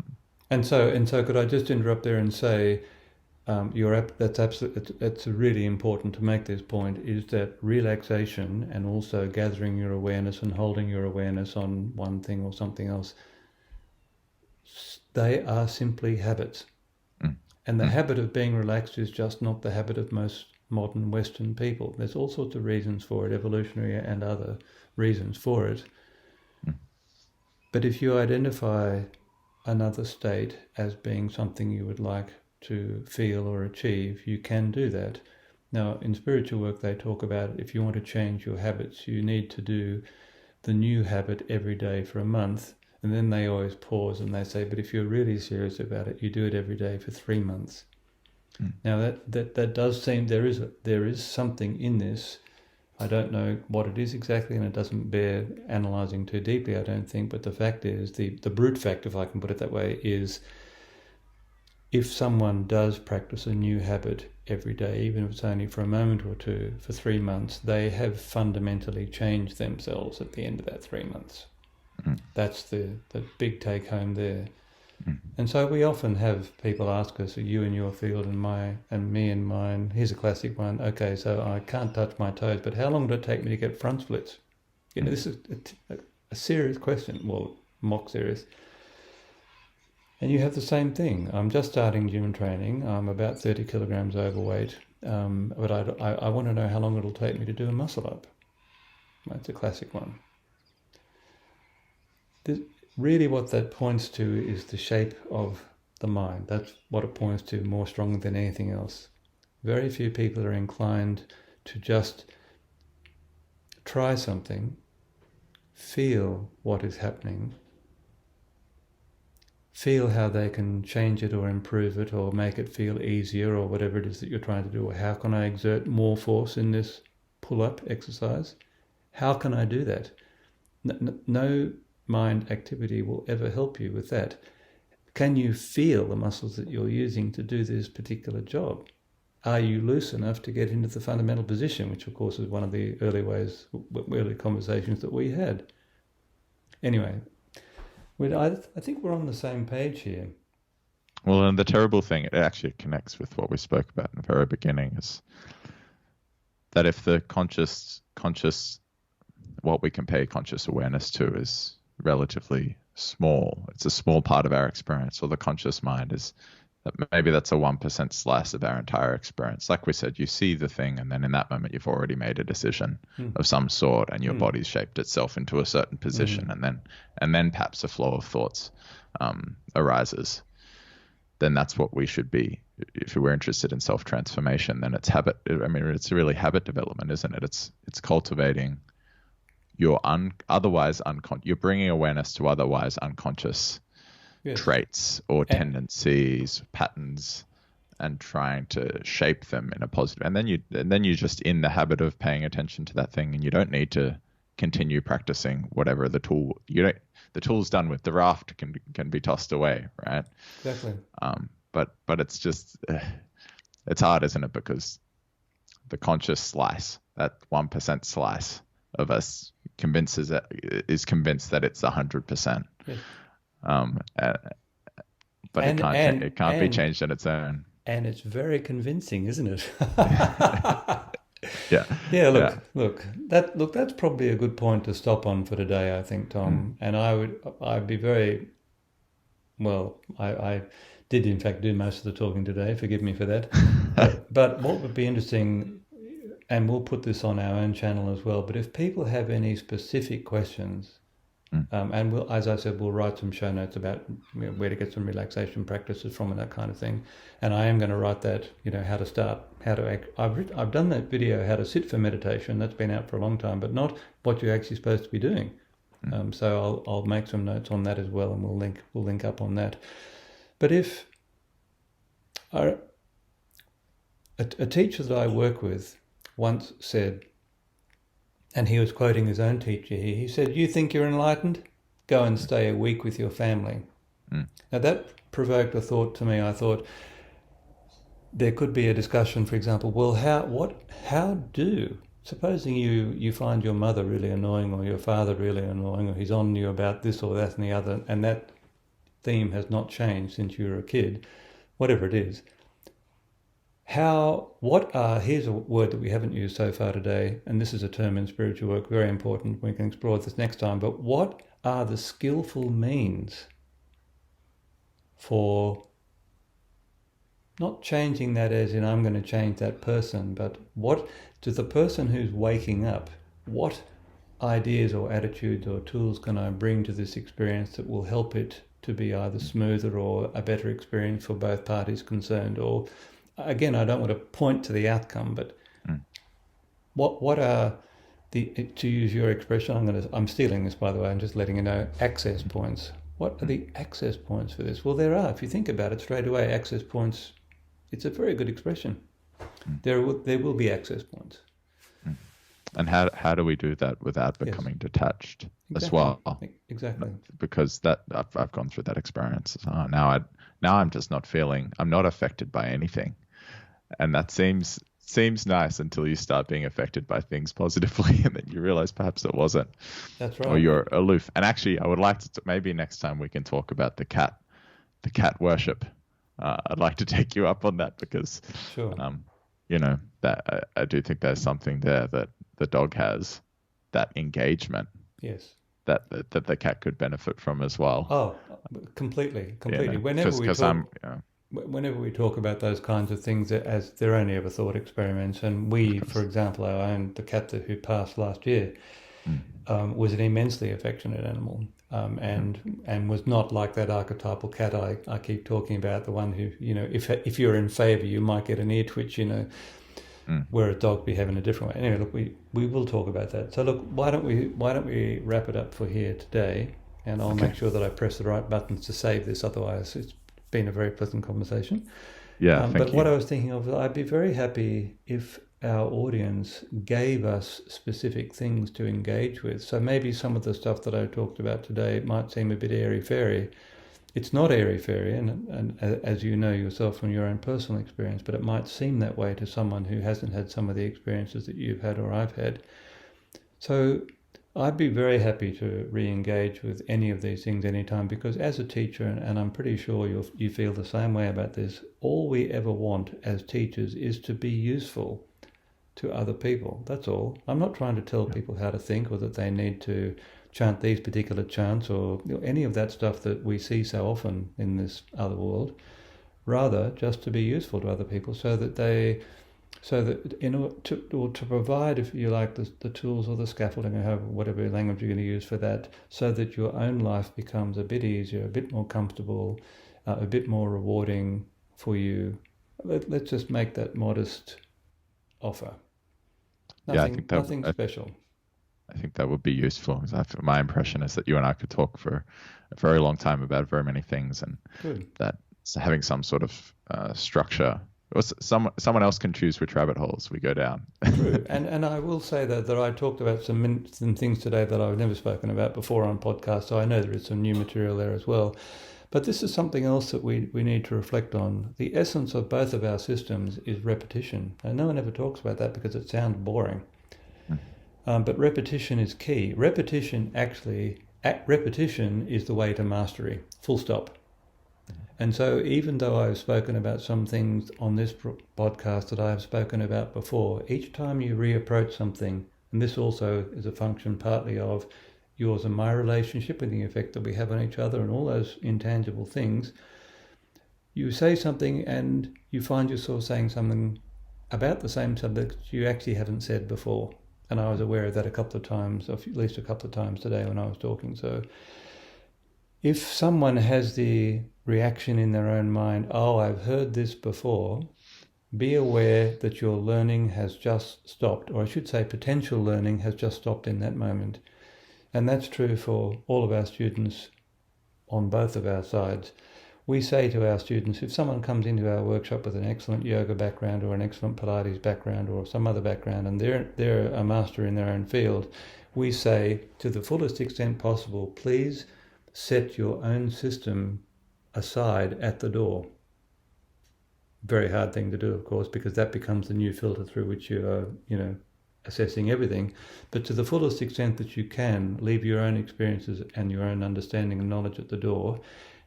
and so could I just interrupt there and say, that's absolutely, it's really important to make this point, is that relaxation and also gathering your awareness and holding your awareness on one thing or something else, they are simply habits. And the habit of being relaxed is just not the habit of most modern Western people. There's all sorts of reasons for it, evolutionary and other reasons for it. But if you identify another state as being something you would like to feel or achieve, you can do that. Now, in spiritual work, they talk about if you want to change your habits, you need to do the new habit every day for a month. And then they always pause and they say, but if you're really serious about it, you do it every day for 3 months. Now, that does seem, there is something in this. I don't know what it is exactly, and it doesn't bear analysing too deeply, I don't think. But the fact is, the brute fact, if I can put it that way, is if someone does practice a new habit every day, even if it's only for a moment or two, for 3 months, they have fundamentally changed themselves at the end of that 3 months. That's the big take home there. And so we often have people ask us, are you in your field and me in mine? Here's a classic one. Okay, so I can't touch my toes, but how long did it take me to get front splits? You know, this is a serious question. Well, mock serious. And you have the same thing. I'm just starting gym training. I'm about 30 kilograms overweight, but I want to know how long it'll take me to do a muscle up. That's a classic one. Really what that points to is the shape of the mind. That's what it points to more strongly than anything else. Very few people are inclined to just try something, feel what is happening, feel how they can change it or improve it or make it feel easier or whatever it is that you're trying to do. Or how can I exert more force in this pull-up exercise? How can I do that? No mind activity will ever help you with that. Can you feel the muscles that you're using to do this particular job? Are you loose enough to get into the fundamental position, which of course is one of the early conversations that we had. Anyway, I think we're on the same page here. Well, and the terrible thing, it actually connects with what we spoke about in the very beginning, is that if the conscious, what we can pay conscious awareness to is relatively small, it's a small part of our experience, or the conscious mind is that maybe that's a 1% slice of our entire experience. Like we said, you see the thing, and then in that moment you've already made a decision of some sort, and your body's shaped itself into a certain position, and then perhaps a flow of thoughts arises. Then that's what we should be. If we're interested in self-transformation, then it's habit. I mean, it's really habit development, isn't it? It's cultivating your you're bringing awareness to otherwise unconscious traits or tendencies, patterns, and trying to shape them in a positive. And then you're just in the habit of paying attention to that thing, and you don't need to continue practicing whatever the tool. The tool's done with. The raft can be tossed away, right? Exactly. But it's just it's hard, isn't it? Because the conscious slice, that 1% slice of us, is convinced that it's 100%. Yes. But it can't be changed on its own. And it's very convincing, isn't it? Yeah. Yeah. Look. That's probably a good point to stop on for today, I think, Tom. And I'd be very well. I did in fact do most of the talking today. Forgive me for that. But what would be interesting, and we'll put this on our own channel as well, but if people have any specific questions, and we'll, as I said, we'll write some show notes about where to get some relaxation practices from and that kind of thing. And I am going to write that, how to start, how to act. I've done that video, how to sit for meditation. That's been out for a long time, but not what you're actually supposed to be doing. So I'll make some notes on that as well, and we'll link up on that. But if a teacher that I work with once said, and he was quoting his own teacher here, he said, "You think you're enlightened? Go and stay a week with your family." Now that provoked a thought to me. I thought there could be a discussion, for example, well, supposing you find your mother really annoying or your father really annoying, or he's on you about this or that and the other, and that theme has not changed since you were a kid, whatever it is. Here's a word that we haven't used so far today, and this is a term in spiritual work, very important. We can explore this next time, but what are the skillful means for not changing that as in I'm going to change that person, but what to the person who's waking up, what ideas or attitudes or tools can I bring to this experience that will help it to be either smoother or a better experience for both parties concerned? Or again, I don't want to point to the outcome, but what are to use your expression, I'm stealing this by the way, I'm just letting you know, access points. What are the access points for this? Well, there are. If you think about it straight away, access points, it's a very good expression. There will be access points. And how do we do that without becoming detached as well? Exactly. Because that I've gone through that experience. Now I'm just not feeling. I'm not affected by anything, and that seems nice until you start being affected by things positively, and then you realize perhaps it wasn't. That's right. Or you're aloof. And actually, I would like to maybe next time we can talk about the cat worship. I'd like to take you up on that because, sure. That I do think there's something there that the dog has, that engagement. Yes. That the cat could benefit from as well. Oh, completely. Whenever we talk about those kinds of things, as they're only ever thought experiments, and we, for example, our own, the cat who passed last year, was an immensely affectionate animal, and was not like that archetypal cat I keep talking about, the one who, if you're in favour, you might get an ear twitch, where a dog behave in a different way. Anyway, look, we will talk about that. So look, why don't we wrap it up for here today, and I'll make sure that I press the right buttons to save this. Otherwise, it's been a very pleasant conversation. Yeah, but what I was thinking of, I'd be very happy if our audience gave us specific things to engage with. So maybe some of the stuff that I talked about today might seem a bit airy-fairy. It's not airy-fairy, and as you know yourself from your own personal experience, but it might seem that way to someone who hasn't had some of the experiences that you've had or I've had. So I'd be very happy to re-engage with any of these things anytime, because as a teacher, and I'm pretty sure you feel the same way about this, all we ever want as teachers is to be useful to other people. That's all. I'm not trying to tell people how to think or that they need to chant these particular chants or any of that stuff that we see so often in this other world. Rather, just to be useful to other people, so that in order to provide, if you like, the tools or the scaffolding or whatever language you're going to use for that, so that your own life becomes a bit easier, a bit more comfortable, a bit more rewarding for you. Let's just make that modest offer. Nothing special. I think that would be useful. My impression is that you and I could talk for a very long time about very many things, and that having some sort of structure. Or someone else can choose which rabbit holes we go down. True, and I will say that I talked about some things today that I've never spoken about before on podcasts, so I know there is some new material there as well. But this is something else that we need to reflect on. The essence of both of our systems is repetition, and no one ever talks about that because it sounds boring. But repetition is key. Repetition is the way to mastery, full stop. And so even though I've spoken about some things on this podcast that I have spoken about before, each time you reapproach something, and this also is a function partly of yours and my relationship and the effect that we have on each other and all those intangible things, you say something and you find yourself saying something about the same subject you actually haven't said before. And I was aware of that a couple of times, or at least a couple of times today when I was talking. So if someone has the reaction in their own mind, oh, I've heard this before, be aware that your learning has just stopped, or I should say potential learning has just stopped in that moment. And that's true for all of our students on both of our sides. we say to our students, if someone comes into our workshop with an excellent yoga background or an excellent Pilates background or some other background, and they're a master in their own field, we say, to the fullest extent possible, please set your own system aside at the door. Very hard thing to do, of course, because that becomes the new filter through which you are, assessing everything. But to the fullest extent that you can, leave your own experiences and your own understanding and knowledge at the door,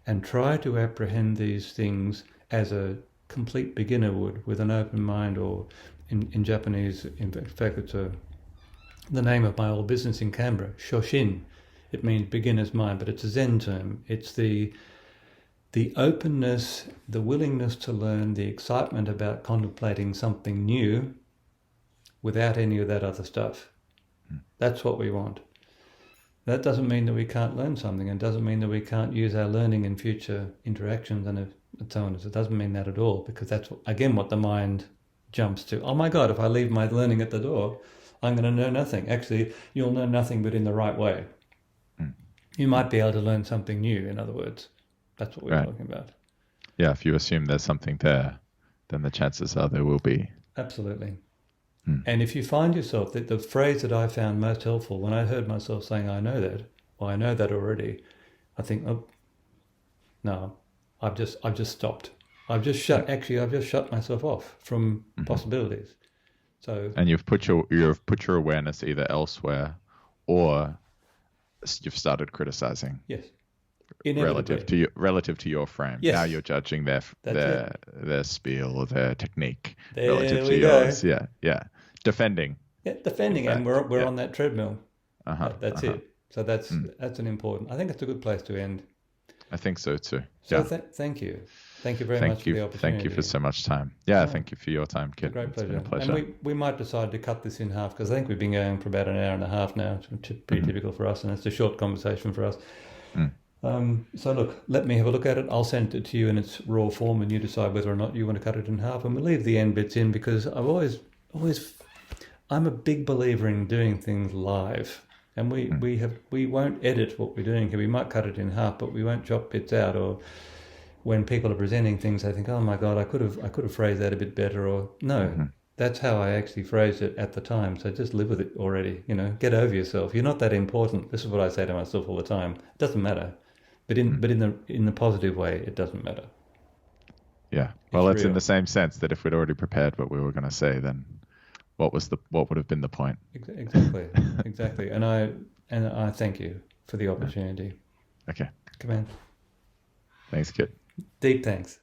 and try to apprehend these things as a complete beginner would, with an open mind, or in Japanese, in fact, it's the name of my old business in Canberra, Shoshin. It means beginner's mind, but it's a Zen term. It's the openness, the willingness to learn, the excitement about contemplating something new without any of that other stuff. That's what we want. That doesn't mean that we can't learn something, and doesn't mean that we can't use our learning in future interactions and so on. It doesn't mean that at all, because that's, again, what the mind jumps to. Oh my God, if I leave my learning at the door, I'm going to know nothing. Actually, you'll know nothing, but in the right way. You might be able to learn something new, in other words. That's what we're talking about. Yeah, if you assume there's something there, then the chances are there will be. Absolutely. And if you find yourself, that the phrase that I found most helpful, when I heard myself saying, I know that, or I know that already, I think, oh, no, I've just stopped. I've just shut myself off from possibilities. So, and you've put your awareness either elsewhere, or you've started criticizing. Yes. Relative to your frame. Yes. Now you're judging their spiel or their technique relative to we yours. go. Yeah. Defending. Yeah, defending, and we're on that treadmill. That's it. it. So that's an important. I think it's a good place to end. I think so too. So thank you. Thank you very much for the opportunity. Thank you for so much time. Yeah, thank you for your time, Kit. Great pleasure. It's been a pleasure. And we might decide to cut this in half, because I think we've been going for about an hour and a half now. It's pretty typical for us, and it's a short conversation for us. So look, let me have a look at it. I'll send it to you in its raw form, and you decide whether or not you want to cut it in half. And we'll leave the end bits in, because I'm a big believer in doing things live. And we won't edit what we're doing here. We might cut it in half, but we won't chop bits out. Or when people are presenting things, they think, "Oh my God, I could have phrased that a bit better." Or no, that's how I actually phrased it at the time. So just live with it already. Get over yourself. You're not that important. This is what I say to myself all the time. It doesn't matter, but in the positive way, it doesn't matter. Yeah. Well, it's in the same sense that if we'd already prepared what we were going to say, then what would have been the point? Exactly. And I thank you for the opportunity. Okay. Come on. Thanks, Kit. Deep thanks.